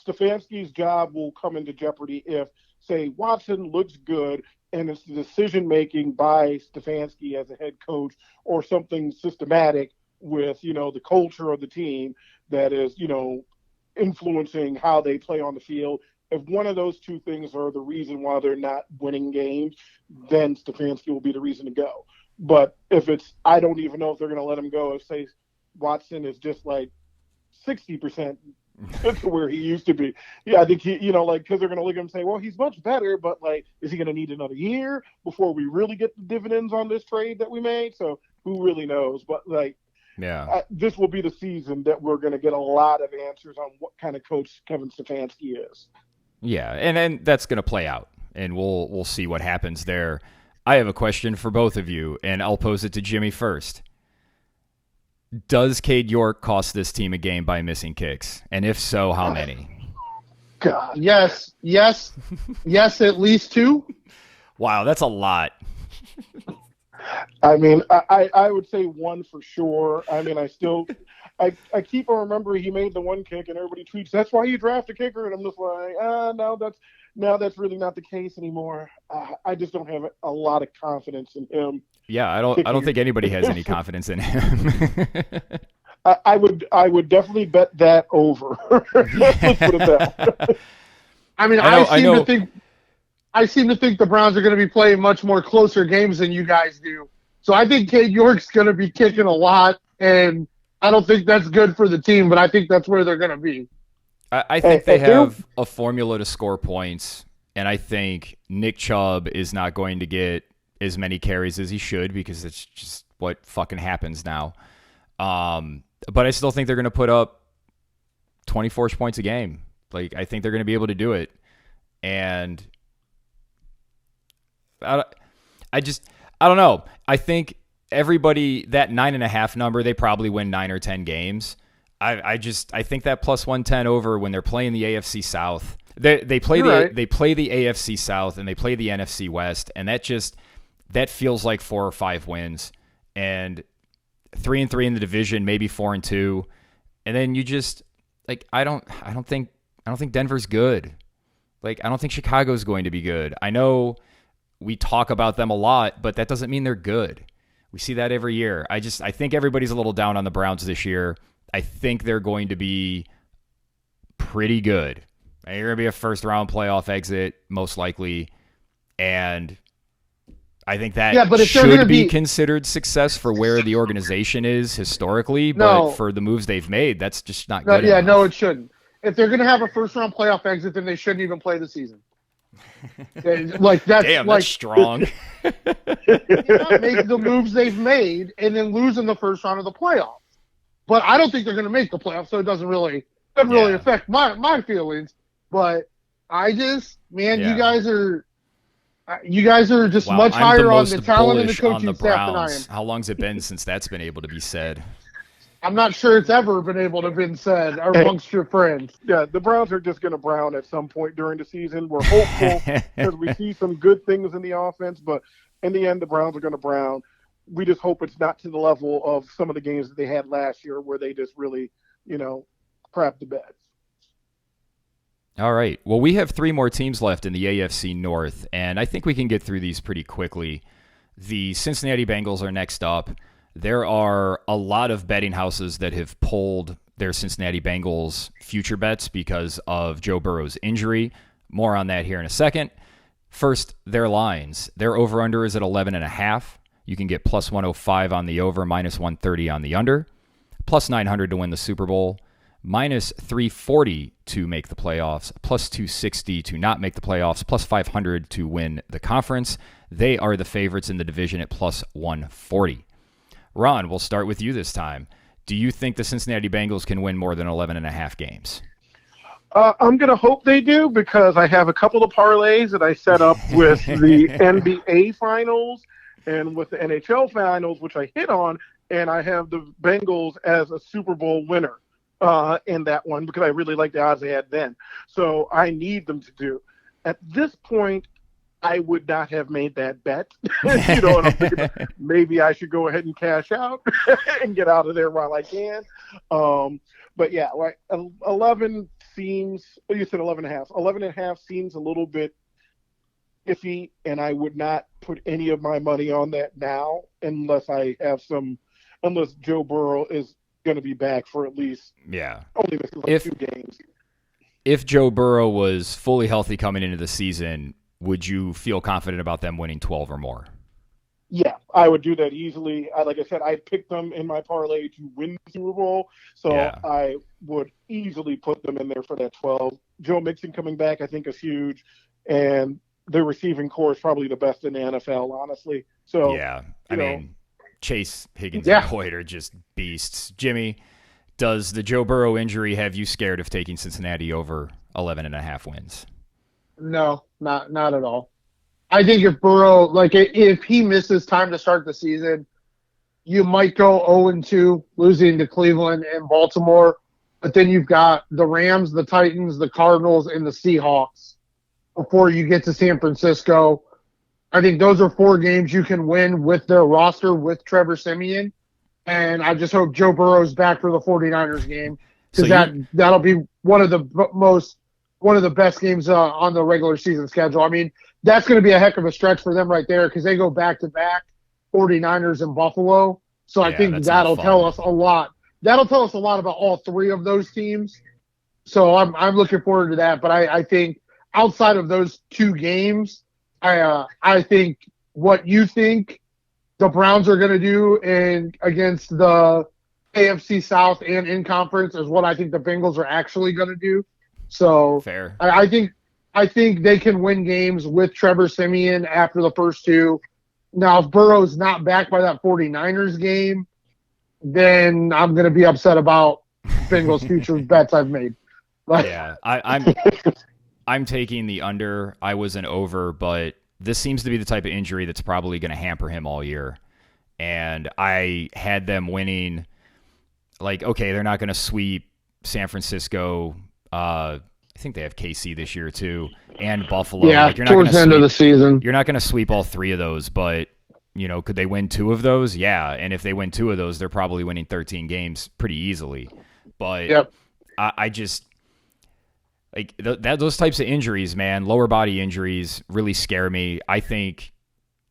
Stefanski's job will come into jeopardy if, say, Watson looks good and it's the decision-making by Stefanski as a head coach or something systematic with, the culture of the team that is, influencing how they play on the field. If one of those two things are the reason why they're not winning games, then Stefanski will be the reason to go. But if it's, I don't even know if they're going to let him go. If, say, Watson is just like 60% to where he used to be. Yeah, I think he, because they're going to look at him and say, well, he's much better, but is he going to need another year before we really get the dividends on this trade that we made? So who really knows? But this will be the season that we're going to get a lot of answers on what kind of coach Kevin Stefanski is. Yeah, and that's going to play out, and we'll see what happens there. I have a question for both of you, and I'll pose it to Jimmy first. Does Cade York cost this team a game by missing kicks? And if so, how many? God, yes, at least 2. Wow, that's a lot. I mean, I would say 1 for sure. I mean, I keep on remembering he made the 1 kick, and everybody tweets, that's why you draft a kicker, and I'm just like, no, that's really not the case anymore. I just don't have a lot of confidence in him. Yeah, I don't think anybody has any confidence in him. I would definitely bet that over. Let's put it that. I mean, I seem to think the Browns are going to be playing much more closer games than you guys do. So I think Cade York's going to be kicking a lot, and I don't think that's good for the team, but I think that's where they're going to be. I think they have a formula to score points, and I think Nick Chubb is not going to get as many carries as he should because it's just what fucking happens now. But I still think they're going to put up 24 points a game. Like, I think they're going to be able to do it. And I don't know. I think everybody, that 9.5 number, they probably win 9 or 10 games. I think that plus 110 over when they're playing the AFC South. They play the AFC South and they play the NFC West, and that feels like 4 or 5 wins, and 3-3 in the division, maybe 4-2, and then you just I don't think Denver's good. Like, I don't think Chicago's going to be good. I know we talk about them a lot, but that doesn't mean they're good. We see that every year. I think everybody's a little down on the Browns this year. I think they're going to be pretty good. They're going to be a first-round playoff exit, most likely, and I think that should be considered success for where the organization is historically, but for the moves they've made, that's just not good enough. No, it shouldn't. If they're going to have a first-round playoff exit, then they shouldn't even play the season. That's strong. Make the moves they've made and then lose in the first round of the playoffs. But I don't think they're going to make the playoffs, so it doesn't really affect my feelings. But you guys are You guys are just Wow, much I'm the higher on most the talent and the bullish on coaching the staff than I am. Browns. How long's it been since that's been able to be said? I'm not sure it's ever been able to been said amongst your friends. Yeah, the Browns are just going to brown at some point during the season. We're hopeful because we see some good things in the offense, but in the end, the Browns are going to brown. We just hope it's not to the level of some of the games that they had last year where they just really, crap the bed. All right. Well, we have 3 more teams left in the AFC North, and I think we can get through these pretty quickly. The Cincinnati Bengals are next up. There are a lot of betting houses that have pulled their Cincinnati Bengals future bets because of Joe Burrow's injury. More on that here in a second. First, their lines. Their over-under is at 11.5. You can get plus 105 on the over, minus 130 on the under, plus 900 to win the Super Bowl, minus 340 to make the playoffs, plus 260 to not make the playoffs, plus 500 to win the conference. They are the favorites in the division at plus 140. Ron, we'll start with you this time. Do you think the Cincinnati Bengals can win more than 11.5 games? I'm going to hope they do because I have a couple of parlays that I set up with the NBA Finals and with the NHL Finals, which I hit on, and I have the Bengals as a Super Bowl winner in that one because I really like the odds they had then. So I need them to do. At this point, I would not have made that bet. And I'm thinking maybe I should go ahead and cash out and get out of there while I can. But yeah, like 11 seems, well, you said 11.5. 11.5 seems a little bit iffy, and I would not put any of my money on that now unless Joe Burrow is going to be back for at least only like 2 games. If Joe Burrow was fully healthy coming into the season, would you feel confident about them winning 12 or more? Yeah, I would do that easily. Like I said, I picked them in my parlay to win the Super Bowl, so I would easily put them in there for that 12. Joe Mixon coming back, I think, is huge, and their receiving core is probably the best in the NFL, honestly. So yeah, I mean, Chase, Higgins, and Boyd are just beasts. Jimmy, does the Joe Burrow injury have you scared of taking Cincinnati over 11.5 wins? No, not at all. I think if Burrow, if he misses time to start the season, you might go 0-2, losing to Cleveland and Baltimore. But then you've got the Rams, the Titans, the Cardinals, and the Seahawks before you get to San Francisco. I think those are 4 games you can win with their roster with Trevor Siemian. And I just hope Joe Burrow's back for the 49ers game because that'll be one of the best games on the regular season schedule. I mean, that's going to be a heck of a stretch for them right there because they go back-to-back 49ers and Buffalo. So I think that'll tell us a lot. That'll tell us a lot about all 3 of those teams. So I'm looking forward to that. But I think outside of those 2 games, I think what you think the Browns are going to do against the AFC South and in conference is what I think the Bengals are actually going to do. So fair. I think they can win games with Trevor Siemian after the first 2. Now, if Burrow's not back by that 49ers game, then I'm going to be upset about Bengals' future bets I've made. Yeah, I'm taking the under. I was an over, but this seems to be the type of injury that's probably going to hamper him all year. And I had them winning. They're not going to sweep San Francisco. I think they have KC this year too, and Buffalo. Yeah, towards the end of the season. You're not going to sweep all 3 of those, but could they win 2 of those? Yeah, and if they win 2 of those, they're probably winning 13 games pretty easily. But I just those types of injuries, man, lower body injuries really scare me. I think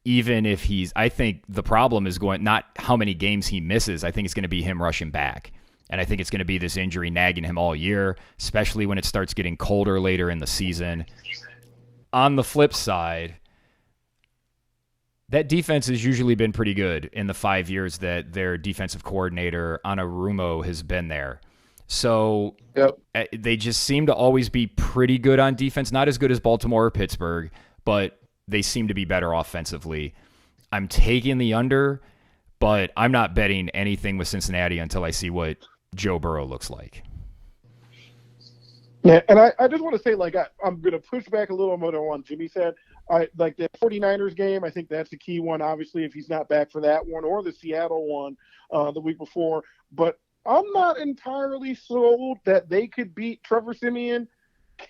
I think the problem is not how many games he misses. I think it's going to be him rushing back. And I think it's going to be this injury nagging him all year, especially when it starts getting colder later in the season. On the flip side, that defense has usually been pretty good in the 5 years that their defensive coordinator, Anarumo, has been there. So they just seem to always be pretty good on defense. Not as good as Baltimore or Pittsburgh, but they seem to be better offensively. I'm taking the under, but I'm not betting anything with Cincinnati until I see what Joe Burrow looks like. Yeah, and I just want to say, I'm going to push back a little more on what Jimmy said. Like the 49ers game, I think that's a key one, obviously, if he's not back for that one, or the Seattle one the week before. But I'm not entirely sold that they could beat Trevor Siemian,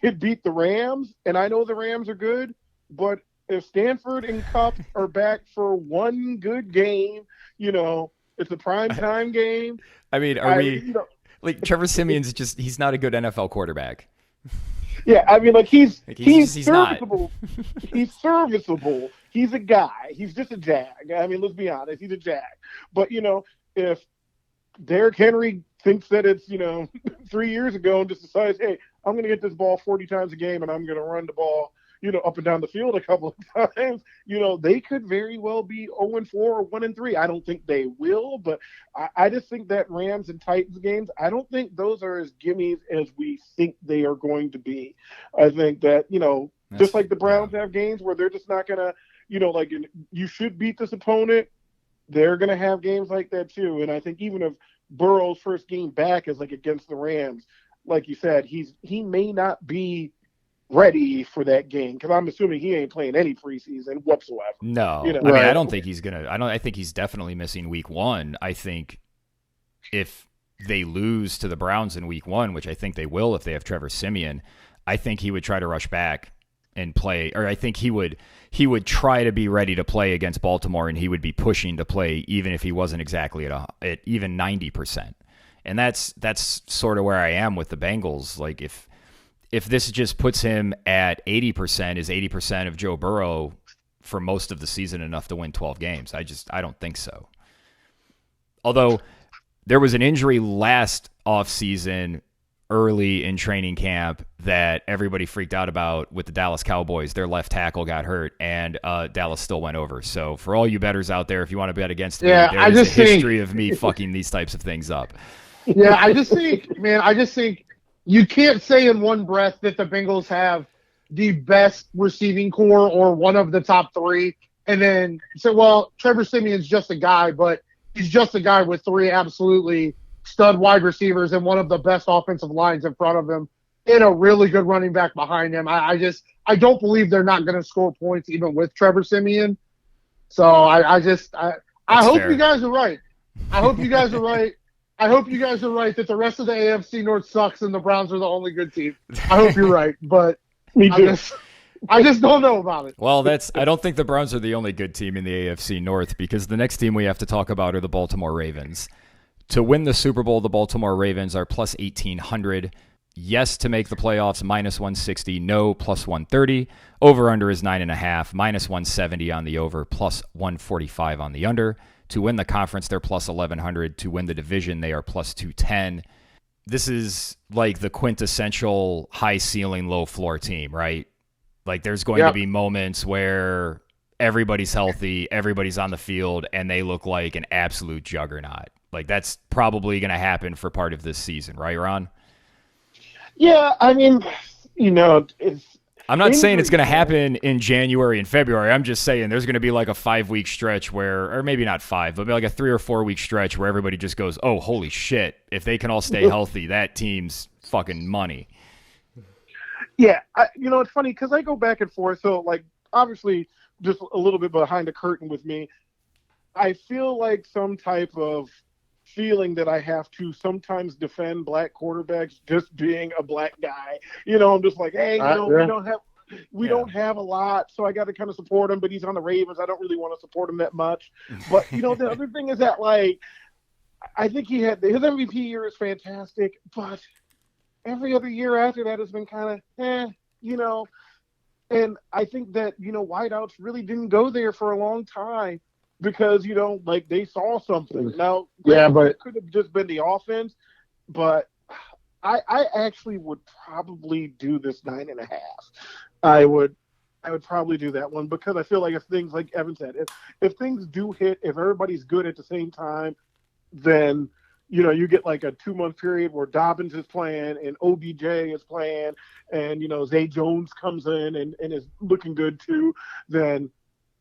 could beat the Rams. And I know the Rams are good, but if Stanford and Kupp are back for one good game, it's a primetime game. I mean, like Trevor Siemian's he's not a good NFL quarterback. Yeah, I mean, like he's serviceable. He's serviceable. He's a guy. He's just a jag. I mean, let's be honest. He's a jag. But if Derrick Henry thinks that it's 3 years ago and just decides, hey, I'm going to get this ball 40 times a game and I'm going to run the ball up and down the field a couple of times, they could very well be 0-4 or 1-3. I don't think they will, but I just think that Rams and Titans games, I don't think those are as gimmies as we think they are going to be. I think that, just like the Browns have games where they're just not going to, like you should beat this opponent, they're going to have games like that too. And I think even if Burrow's first game back is like against the Rams, like you said, he may not be ready for that game because I'm assuming he ain't playing any preseason whatsoever. No, I mean, I don't think he's gonna. I think he's definitely missing week 1. I think if they lose to the Browns in week 1, which I think they will if they have Trevor Siemian, I think he would try to rush back and play, or I think he would try to be ready to play against Baltimore, and he would be pushing to play even if he wasn't exactly at even 90%. And that's sort of where I am with the Bengals. Like if this just puts him at 80%, is 80% of Joe Burrow for most of the season enough to win 12 games? I don't think so. Although there was an injury last offseason early in training camp that everybody freaked out about with the Dallas Cowboys. Their left tackle got hurt, and Dallas still went over. So for all you bettors out there, if you want to bet against me, there's a history of me fucking these types of things up. Yeah, I just think you can't say in one breath that the Bengals have the best receiving core or one of the top 3, and then say, well, Trevor Siemian's just a guy, but he's just a guy with 3 absolutely stud wide receivers and one of the best offensive lines in front of him and a really good running back behind him. I don't believe they're not going to score points even with Trevor Siemian. So I hope you guys are right. I hope you guys are right. I hope you guys are right that the rest of the AFC North sucks and the Browns are the only good team. I hope you're right, but me too. I just don't know about it. Well, I don't think the Browns are the only good team in the AFC North because the next team we have to talk about are the Baltimore Ravens. To win the Super Bowl, the Baltimore Ravens are plus 1,800. Yes to make the playoffs, minus 160. No, plus 130. Over-under is 9.5. Minus 170 on the over, plus 145 on the under. To win the conference, they're plus 1,100. To win the division, they are plus 210. This is like the quintessential high ceiling, low floor team, right? Like there's going to be moments where everybody's healthy, everybody's on the field, and they look like an absolute juggernaut. Like that's probably going to happen for part of this season, right, Ron? Yeah, I mean, I'm not saying it's going to happen in January and February. I'm just saying there's going to be like a 5-week stretch or maybe not 5, but like a 3 or 4 week stretch where everybody just goes, oh, holy shit. If they can all stay healthy, that team's fucking money. Yeah. It's funny because I go back and forth. So like, obviously just a little bit behind the curtain with me, I feel like some type of feeling that I have to sometimes defend black quarterbacks just being a black guy. I'm just like, hey, we don't have a lot, so I got to kind of support him, but he's on the Ravens. I don't really want to support him that much. But, the other thing is that, like, I think his MVP year is fantastic, but every other year after that has been kind of, and I think that, wideouts really didn't go there for a long time. Because, like they saw something. Now, but it could have just been the offense, but I actually would probably do this 9.5. I would probably do that one because I feel like if things, like Evan said, if things do hit, if everybody's good at the same time, then, you get like a 2-month period where Dobbins is playing and OBJ is playing and, Zay Jones comes in and is looking good too, then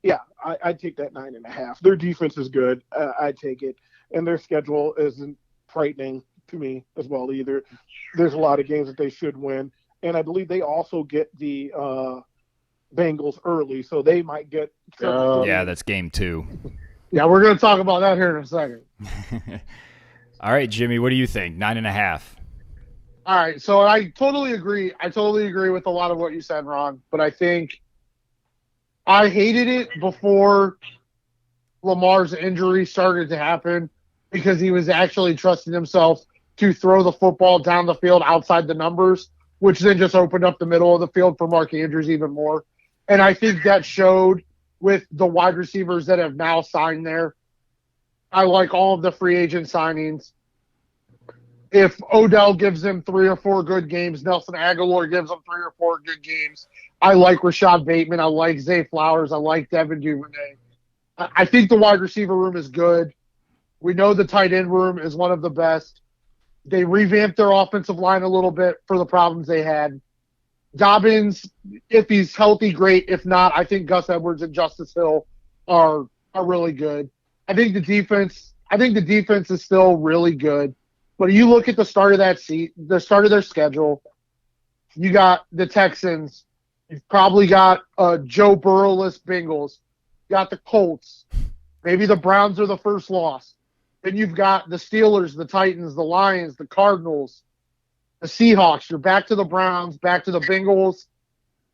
yeah, I'd take that 9.5. Their defense is good. I'd take it. And their schedule isn't frightening to me as well either. There's a lot of games that they should win. And I believe they also get the Bengals early, so they might get. Yeah, that's game 2. Yeah, we're going to talk about that here in a second. All right, Jimmy, what do you think? 9.5. All right, so I totally agree. I totally agree with a lot of what you said, Ron. But I think I hated it before Lamar's injury started to happen because he was actually trusting himself to throw the football down the field outside the numbers, which then just opened up the middle of the field for Mark Andrews even more. And I think that showed with the wide receivers that have now signed there. I like all of the free agent signings. If Odell gives them 3 or 4 good games, Nelson Aguilar gives them 3 or 4 good games. I like Rashad Bateman. I like Zay Flowers. I like Devin Duvernay. I think the wide receiver room is good. We know the tight end room is one of the best. They revamped their offensive line a little bit for the problems they had. Dobbins, if he's healthy, great. If not, I think Gus Edwards and Justice Hill are really good. I think the defense is still really good. But you look at the start of the start of their schedule, you got the Texans. You've probably got Joe Burrow-less Bengals. You got the Colts. Maybe the Browns are the first loss. Then you've got the Steelers, the Titans, the Lions, the Cardinals, the Seahawks. You're back to the Browns, back to the Bengals,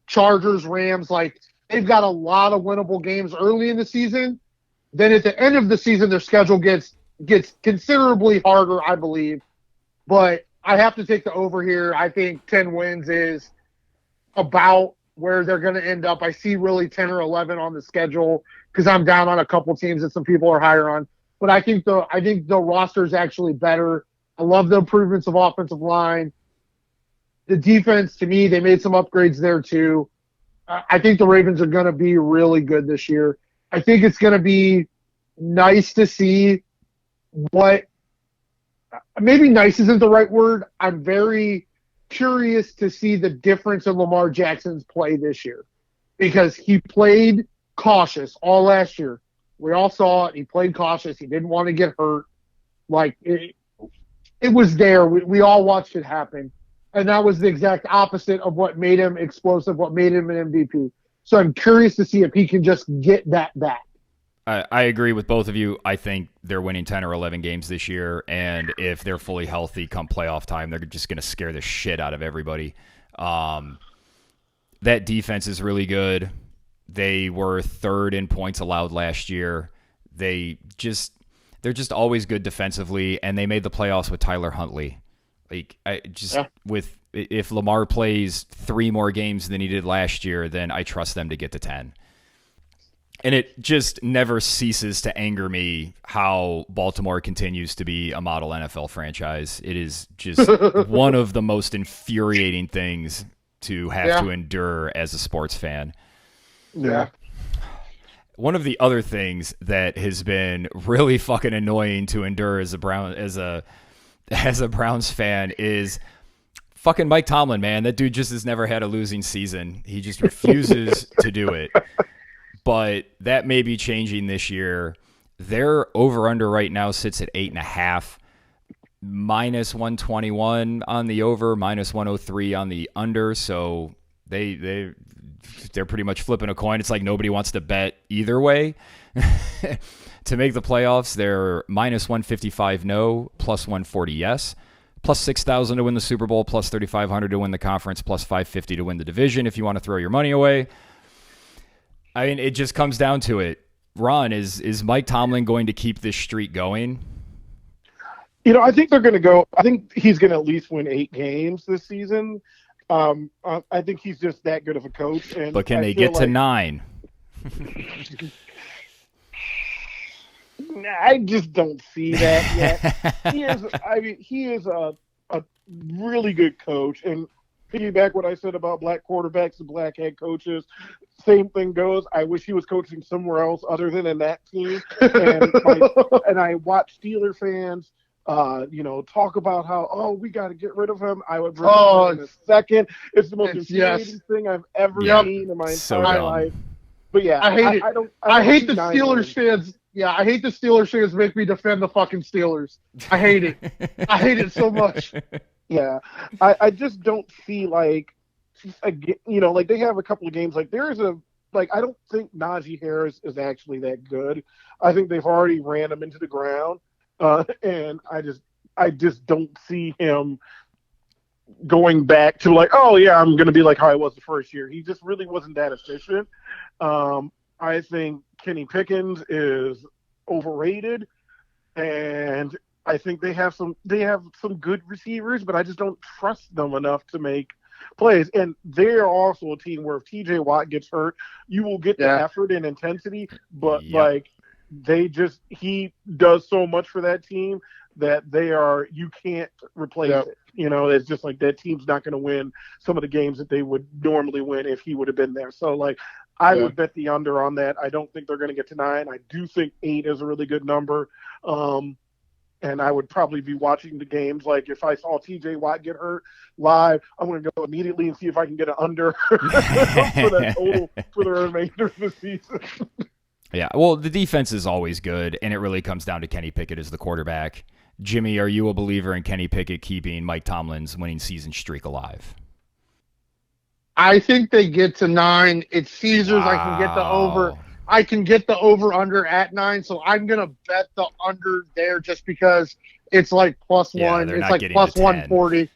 Chargers, Rams. Like, they've got a lot of winnable games early in the season. Then at the end of the season, their schedule gets considerably harder, I believe. But I have to take the over here. I think 10 wins is about where they're going to end up. I see really 10 or 11 on the schedule because I'm down on a couple teams that some people are higher on. But I think the roster is actually better. I love the improvements of offensive line. The defense, to me, they made some upgrades there too. I think the Ravens are going to be really good this year. I think it's going to be nice to see what – maybe nice isn't the right word. I'm very curious to see the difference in Lamar Jackson's play this year because he played cautious all last year. We all saw it. He played cautious. He didn't want to get hurt. Like, it was there. We all watched it happen. And that was the exact opposite of what made him explosive, what made him an MVP. So I'm curious to see if he can just get that back. I agree with both of you. I think they're winning 10 or 11 games this year, and if they're fully healthy come playoff time, they're just going to scare the shit out of everybody. That defense is really good. They were 3rd in points allowed last year. They're just always good defensively, and they made the playoffs with Tyler Huntley. If Lamar plays 3 more games than he did last year, then I trust them to get to 10. And it just never ceases to anger me how Baltimore continues to be a model NFL franchise. It is just one of the most infuriating things to have to endure as a sports fan. Yeah. One of the other things that has been really fucking annoying to endure as a Browns fan is fucking Mike Tomlin, man. That dude just has never had a losing season. He just refuses to do it. But that may be changing this year. Their over-under right now sits at 8.5, minus 121 on the over, minus 103 on the under. So they're pretty much flipping a coin. It's like nobody wants to bet either way. To make the playoffs, they're minus 155 no, plus 140 yes, plus 6,000 to win the Super Bowl, plus 3,500 to win the conference, plus 550 to win the division if you want to throw your money away. I mean, it just comes down to it. Ron, is Mike Tomlin going to keep this streak going? I think they're going to go. I think he's going to at least win 8 games this season. I think he's just that good of a coach. But can they get to 9? I just don't see that yet. He is a really good coach. And piggyback what I said about black quarterbacks and black head coaches. Same thing goes. I wish he was coaching somewhere else other than in that team. And I watch Steeler fans, talk about how, we got to get rid of him. I would bring him in a second. It's the most infuriating thing I've ever seen in my entire life. But yeah, I hate it. I hate the Steelers fans. Yeah, I hate the Steelers fans make me defend the fucking Steelers. I hate it. I hate it so much. Yeah, I just don't see again, you know, like they have a couple of games. Like there is a like I don't think Najee Harris is actually that good. I think they've already ran him into the ground, and I just don't see him going back to like, oh yeah, I'm going to be like how I was the first year. He just really wasn't that efficient. I think Kenny Pickens is overrated, and I think they have some good receivers, but I just don't trust them enough to make plays. And they're also a team where if TJ Watt gets hurt, you will get the effort and intensity, but like he does so much for that team that you can't replace it. You know, it's just like that team's not going to win some of the games that they would normally win if he would have been there. So like I would bet the under on that. I don't think they're going to get to 9. I do think 8 is a really good number. And I would probably be watching the games. Like if I saw TJ Watt get hurt live, I'm going to go immediately and see if I can get an under for that total for the remainder of the season. Yeah, well, the defense is always good, and it really comes down to Kenny Pickett as the quarterback. Jimmy, are you a believer in Kenny Pickett keeping Mike Tomlin's winning season streak alive? I think they get to 9. It's Caesars. Wow. I can get the over. I can get the over-under at 9, so I'm going to bet the under there just because it's like +1. It's like plus 140.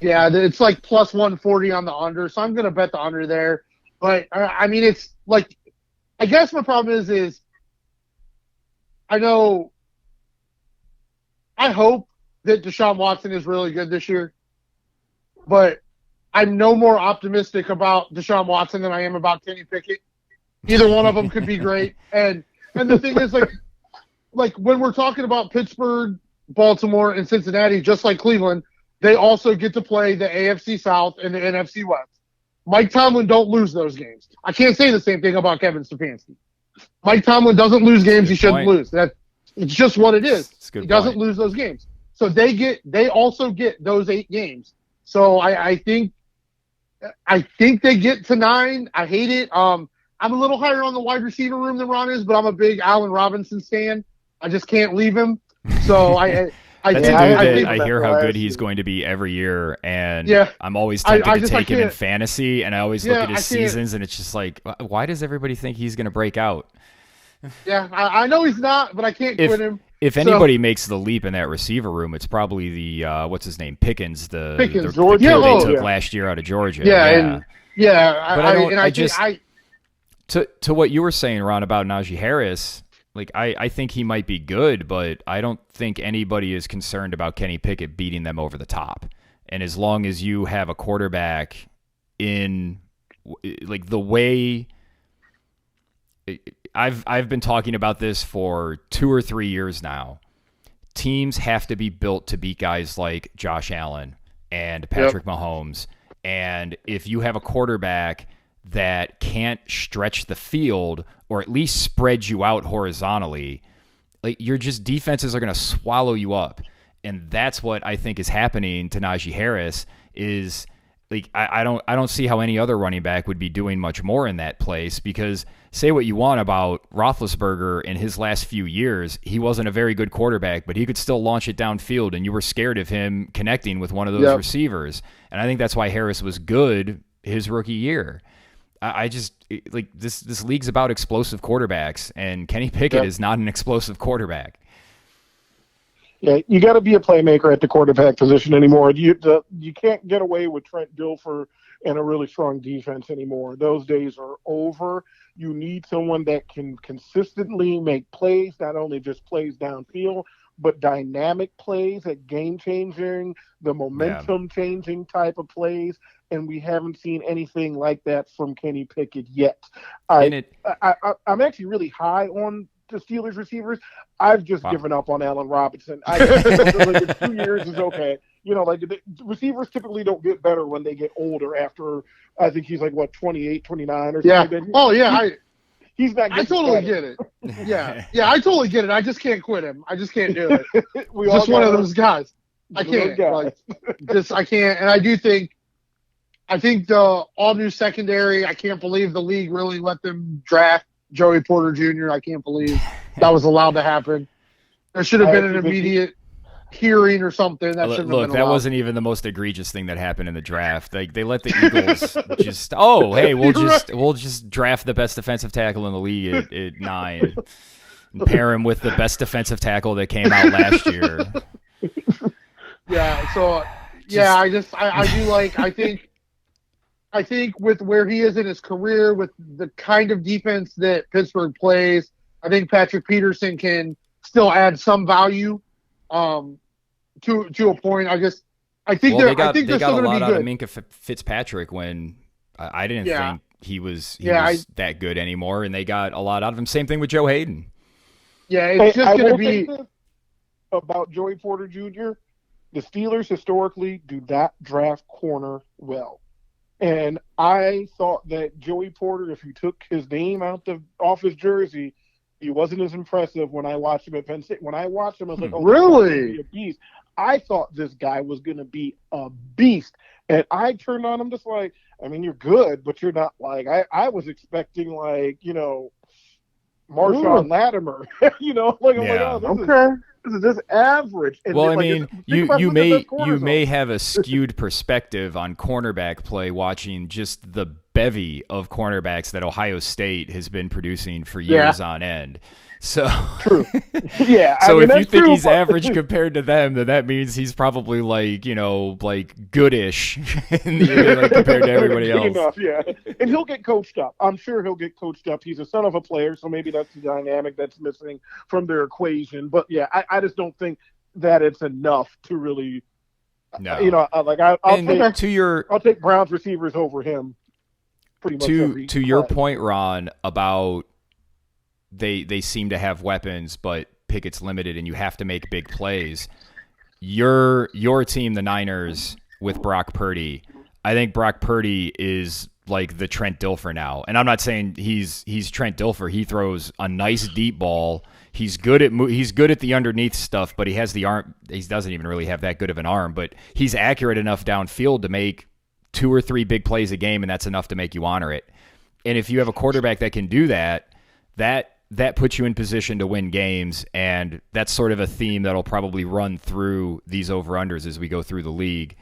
Yeah, it's like plus 140 on the under, so I'm going to bet the under there. But, I mean, it's like – I guess my problem is I hope that Deshaun Watson is really good this year, but I'm no more optimistic about Deshaun Watson than I am about Kenny Pickett. Either one of them could be great. And the thing is, like when we're talking about Pittsburgh, Baltimore, and Cincinnati, just like Cleveland, they also get to play the AFC South and the NFC West. Mike Tomlin don't lose those games. I can't say the same thing about Kevin Stefanski. Mike Tomlin doesn't lose games he shouldn't lose. It's just what it is. He doesn't lose those games. So they also get those 8 games. So I think they get to 9. I hate it. I'm a little higher on the wide receiver room than Ron is, but I'm a big Allen Robinson stan. I just can't leave him. So I hear how good he's going to be every year, and I'm always tempted to take him in fantasy, and I always look at his seasons, and it's just like, why does everybody think he's going to break out? Yeah, I know he's not, but I can't quit him. If anybody makes the leap in that receiver room, it's probably the what's his name, Pickens, the kid they took last year out of Georgia. To what you were saying, Ron, about Najee Harris. Like, I think he might be good, but I don't think anybody is concerned about Kenny Pickett beating them over the top. And as long as you have a quarterback in, like, the way I've been talking about this for 2 or 3 years now, teams have to be built to beat guys like Josh Allen and Patrick Mahomes. And if you have a quarterback that can't stretch the field or at least spread you out horizontally, like your defenses are going to swallow you up. And that's what I think is happening to Najee Harris is like, I don't see how any other running back would be doing much more in that place, because say what you want about Roethlisberger in his last few years, he wasn't a very good quarterback, but he could still launch it downfield and you were scared of him connecting with one of those receivers. And I think that's why Harris was good his rookie year. I just like this league's about explosive quarterbacks, and Kenny Pickett is not an explosive quarterback. Yeah, you got to be a playmaker at the quarterback position anymore. You can't get away with Trent Dilfer and a really strong defense anymore. Those days are over. You need someone that can consistently make plays, not only just plays downfield, but dynamic plays at game-changing, the momentum-changing type of plays. And we haven't seen anything like that from Kenny Pickett yet. I'm actually really high on the Steelers receivers. I've just given up on Allen Robinson. I like 2 years is okay. You know, like the receivers typically don't get better when they get older after, I think he's like, 28, 29 or something. Oh, yeah. He's not. I totally get it. Yeah, I totally get it. I just can't quit him. I just can't do it. Just one of those guys. I can't. I can't. And I think the all-new secondary, I can't believe the league really let them draft Joey Porter Jr. I can't believe that was allowed to happen. There should have been an immediate hearing or something that shouldn't have Look, been that allowed. wasn't even the most egregious thing that happened in the draft. Like they let the Eagles just, hey, we'll just draft the best defensive tackle in the league at 9, and pair him with the best defensive tackle that came out last year. Yeah. So yeah, I do like. I think with where he is in his career, with the kind of defense that Pittsburgh plays, I think Patrick Peterson can still add some value. To a point, I think Well, they they're got still a going to lot be out of good. Minka Fitzpatrick when I didn't Yeah. think he was that good anymore, and they got a lot out of him. Same thing with Joe Hayden. Yeah, it's just going to say be. this about Joey Porter Jr. The Steelers historically do not draft corner well. And I thought that Joey Porter, if you took his name off his jersey, he wasn't as impressive when I watched him at Penn State. When I watched him, I was like, oh, Really? He's a beast. I thought this guy was going to be a beast. And I turned on him just like, I mean, you're good, but you're not like, I was expecting like, Marshawn Latimer, this is just average. And well, then, I mean, you you may have a skewed perspective on cornerback play watching just the bevy of cornerbacks that Ohio State has been producing for years on end. So true. Yeah. So if you think true, he's average compared to them, then that means he's probably like goodish compared to everybody else. Enough, yeah. And he'll get coached up. I'm sure he'll get coached up. He's a son of a player, so maybe that's the dynamic that's missing from their equation. But yeah, I just don't think that it's enough to really. No. I'll take Browns receivers over him. Pretty much to your point, Ron, about they seem to have weapons, but Pickett's limited, and you have to make big plays. Your team, the Niners, with Brock Purdy, I think Brock Purdy is like the Trent Dilfer now, and I'm not saying he's Trent Dilfer. He throws a nice deep ball. He's good at the underneath stuff, but he has the arm. He doesn't even really have that good of an arm, but he's accurate enough downfield to make 2 or 3 big plays a game, and that's enough to make you honor it. And if you have a quarterback that can do that puts you in position to win games, and that's sort of a theme that'll probably run through these over-unders as we go through the league.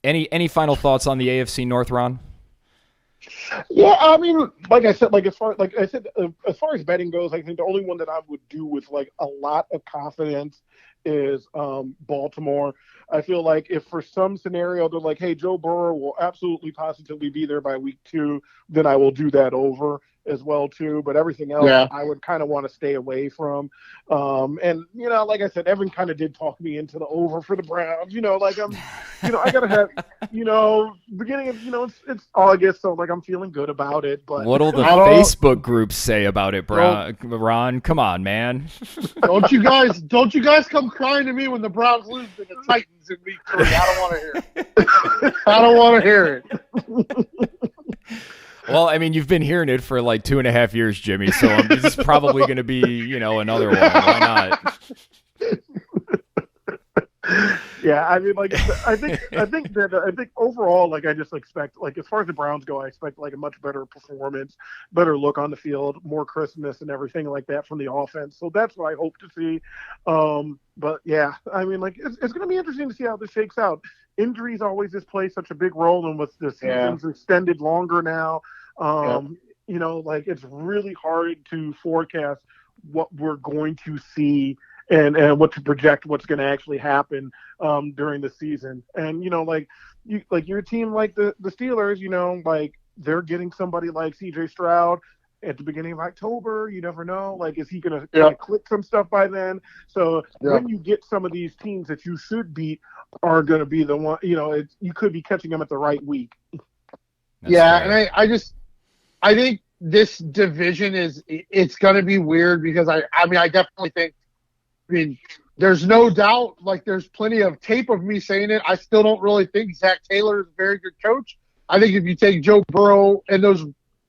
Any final thoughts on the AFC North, Ron? Yeah, I mean, as far as betting goes, I think the only one that I would do with like a lot of confidence is Baltimore. I feel like if for some scenario they're like, hey, Joe Burrow will absolutely positively be there by week 2, then I will do that over as well too. But everything else I would kind of want to stay away from. And like I said, Evan kind of did talk me into the over for the Browns. I gotta have beginning of it's August, so like I'm feeling good about it. But what'll the Facebook groups say about it, Ron? Come on, man. Don't you guys come crying to me when the Browns lose to the Titans in week 3. I don't want to hear it. I don't want to hear it. Well, I mean, you've been hearing it for like 2.5 years, Jimmy, so this is probably going to be, another one. Why not? Yeah, I mean, I think overall, like, I just expect, like, as far as the Browns go, I expect like a much better performance, better look on the field, more crispness and everything like that from the offense. So that's what I hope to see. But yeah, I mean, like, it's going to be interesting to see how this shakes out. Injuries always just play such a big role, and with the seasons extended longer now, like, it's really hard to forecast what we're going to see and what to project what's going to actually happen during the season. And your team, like the Steelers, like, they're getting somebody like CJ Stroud at the beginning of October. You never know. Like, is he going to click some stuff by then? So when you get some of these teams that you should beat are going to be the one, you could be catching them at the right week. That's fair. And I think this division it's going to be weird because I definitely think, there's no doubt, like, there's plenty of tape of me saying it. I still don't really think Zach Taylor is a very good coach. I think if you take Joe Burrow and those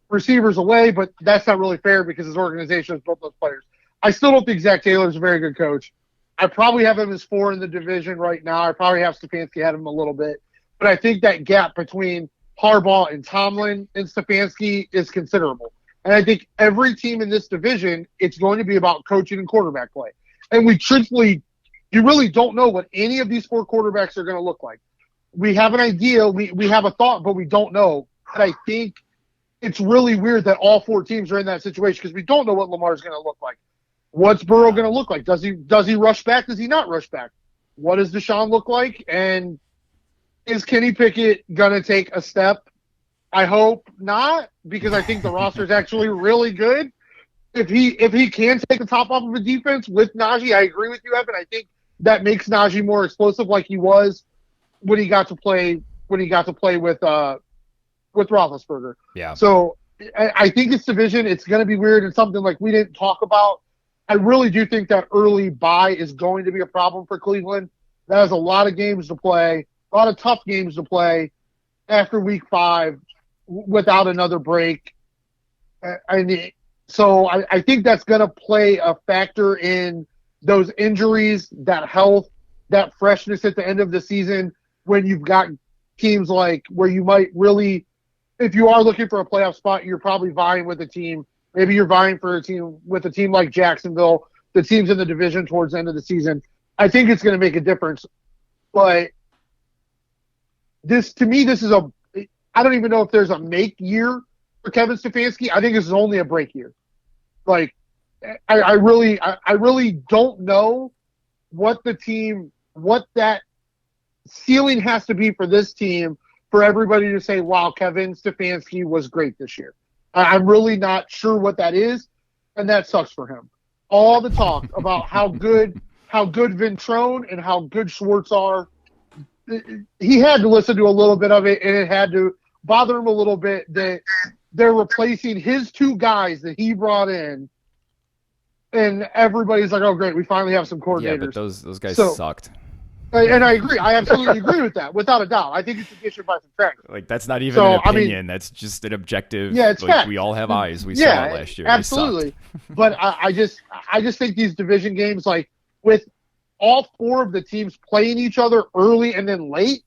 receivers away, but that's not really fair because his organization has built those players. I still don't think Zach Taylor is a very good coach. I probably have him as 4 in the division right now. I probably have Stefanski ahead of him a little bit. But I think that gap between Harbaugh and Tomlin and Stefanski is considerable. And I think every team in this division, it's going to be about coaching and quarterback play. And we truthfully You really don't know what any of these 4 quarterbacks are going to look like. We have an idea, we have a thought, but we don't know. And I think it's really weird that all 4 teams are in that situation because we don't know what Lamar's going to look like. What's Burrow going to look like? Does he rush back? Does he not rush back? What does Deshaun look like? And is Kenny Pickett going to take a step? I hope not, because I think the roster is actually really good. If he can take the top off of a defense with Najee, I agree with you, Evan. I think that makes Najee more explosive, like he was when he got to play with Roethlisberger. Yeah. So I think this division, it's going to be weird and something like we didn't talk about. I really do think that early bye is going to be a problem for Cleveland. That has a lot of games to play, a lot of tough games to play after week 5 without another break. So I think that's going to play a factor in those injuries, that health, that freshness at the end of the season when you've got teams like where you might really, if you are looking for a playoff spot, you're probably vying with a team. Maybe you're vying for a team with a team like Jacksonville, the teams in the division towards the end of the season. I think it's going to make a difference. But to me, this is I don't even know if there's a make year for Kevin Stefanski. I think this is only a break year. Like, I really don't know what that ceiling has to be for this team for everybody to say, wow, Kevin Stefanski was great this year. I'm really not sure what that is, and that sucks for him. All the talk about how good Ventrone and how good Schwartz are, he had to listen to a little bit of it, and it had to bother him a little bit that they're replacing his 2 guys that he brought in, and everybody's like, oh, great, we finally have some coordinators. Yeah, but those guys sucked. And I agree. I absolutely agree with that, without a doubt. I think it's addition by subtraction. Like, that's not even an opinion. That's just an objective. Yeah, it's fact. We all have eyes. We saw it last year. Absolutely. But I just think these division games, like, with all 4 of the teams playing each other early and then late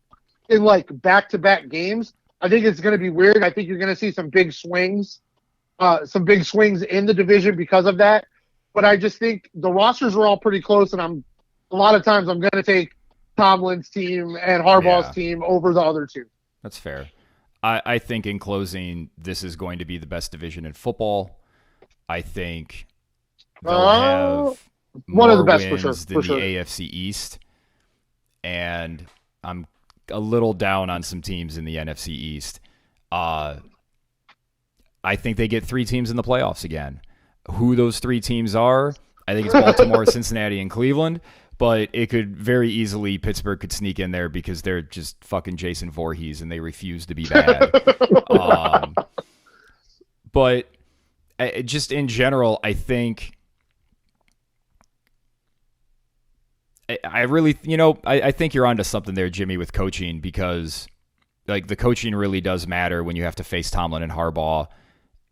in, like, back-to-back games, I think it's going to be weird. I think you're going to see some big swings in the division because of that. But I just think the rosters are all pretty close, and a lot of times I'm going to take Tomlin's team and Harbaugh's team over the other 2. That's fair. I think in closing, this is going to be the best division in football. I think they'll have one of the best wins for sure. The AFC East, and I'm a little down on some teams in the NFC East. I think they get 3 teams in the playoffs again. Who those 3 teams are, I think it's Baltimore, Cincinnati, and Cleveland. But it could very easily, Pittsburgh could sneak in there because they're just fucking Jason Voorhees and they refuse to be bad. But just in general, I think I really, I think you're onto something there, Jimmy, with coaching, because like the coaching really does matter when you have to face Tomlin and Harbaugh.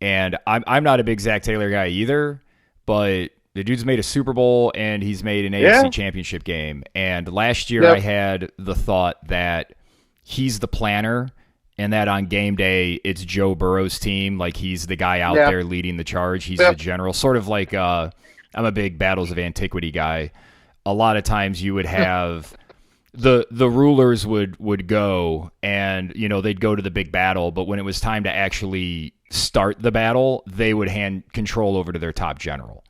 And I'm not a big Zach Taylor guy either, but the dude's made a Super Bowl and he's made an AFC championship game. And last year I had the thought that he's the planner and that on game day it's Joe Burrow's team. Like he's the guy out there leading the charge. He's the general. Sort of like I'm a big Battles of Antiquity guy. A lot of times you would have the rulers would go and, they'd go to the big battle. But when it was time to actually start the battle, they would hand control over to their top general.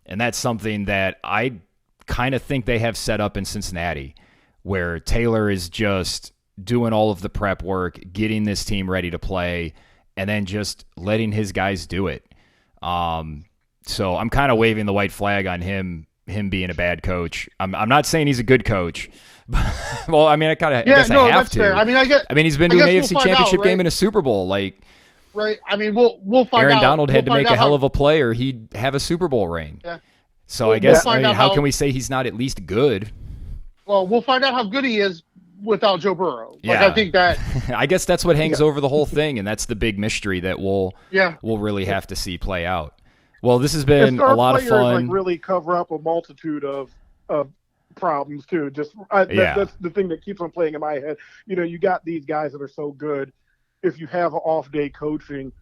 And that's something that I kind of think they have set up in Cincinnati, where Taylor is just doing all of the prep work, getting this team ready to play, and then just letting his guys do it. So I'm kind of waving the white flag on him being a bad coach. I'm not saying he's a good coach. Well, I mean, I guess I have that's to. Fair. I mean, he's been to an AFC championship game and a Super Bowl. Like, right. I mean, we'll find out. Aaron Donald had to make a hell of a play or he'd have a Super Bowl ring. Yeah. So I guess, how can we say he's not at least good? Well, we'll find out how good he is without Joe Burrow. I think that. I guess that's what hangs over the whole thing, and that's the big mystery that we'll really have to see play out. Well, this has been a lot of fun. Like really cover up a multitude of problems too. Just that's the thing that keeps on playing in my head. You got these guys that are so good. If you have an off day coaching,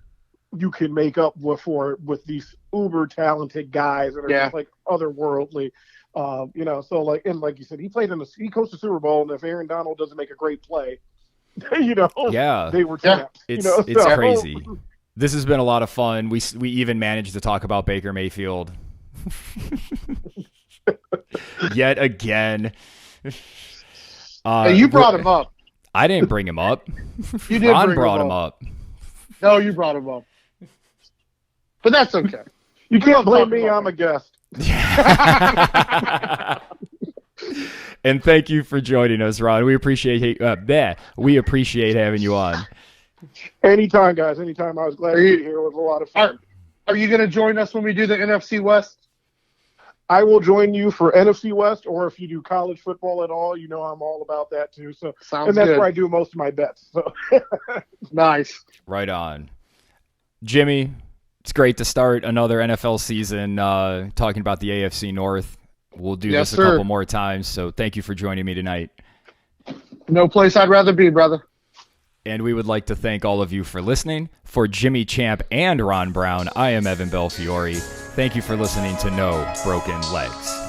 you can make up with these uber talented guys that are just like otherworldly. So like you said, he coached the Super Bowl, and if Aaron Donald doesn't make a great play, Yeah. they were champs. It's crazy. This has been a lot of fun. We even managed to talk about Baker Mayfield yet again. Hey, you brought him up. I didn't bring him up. You did. Ron brought him up. No, you brought him up. But that's okay. You can't blame me. I'm a guest. And thank you for joining us, Ron. We appreciate having you on. Anytime, guys. Anytime. I was glad to be here. It was a lot of fun. Are you going to join us when we do the NFC West? I will join you for NFC West, or if you do college football at all, I'm all about that too. So, Sounds and that's good. where I do most of my bets. So. Nice. Right on. Jimmy, it's great to start another NFL season talking about the AFC North. We'll do this a couple more times, so thank you for joining me tonight. No place I'd rather be, brother. And we would like to thank all of you for listening. For Jimmy Champ and Ron Brown, I am Evan Belfiore. Thank you for listening to No Broken Legs.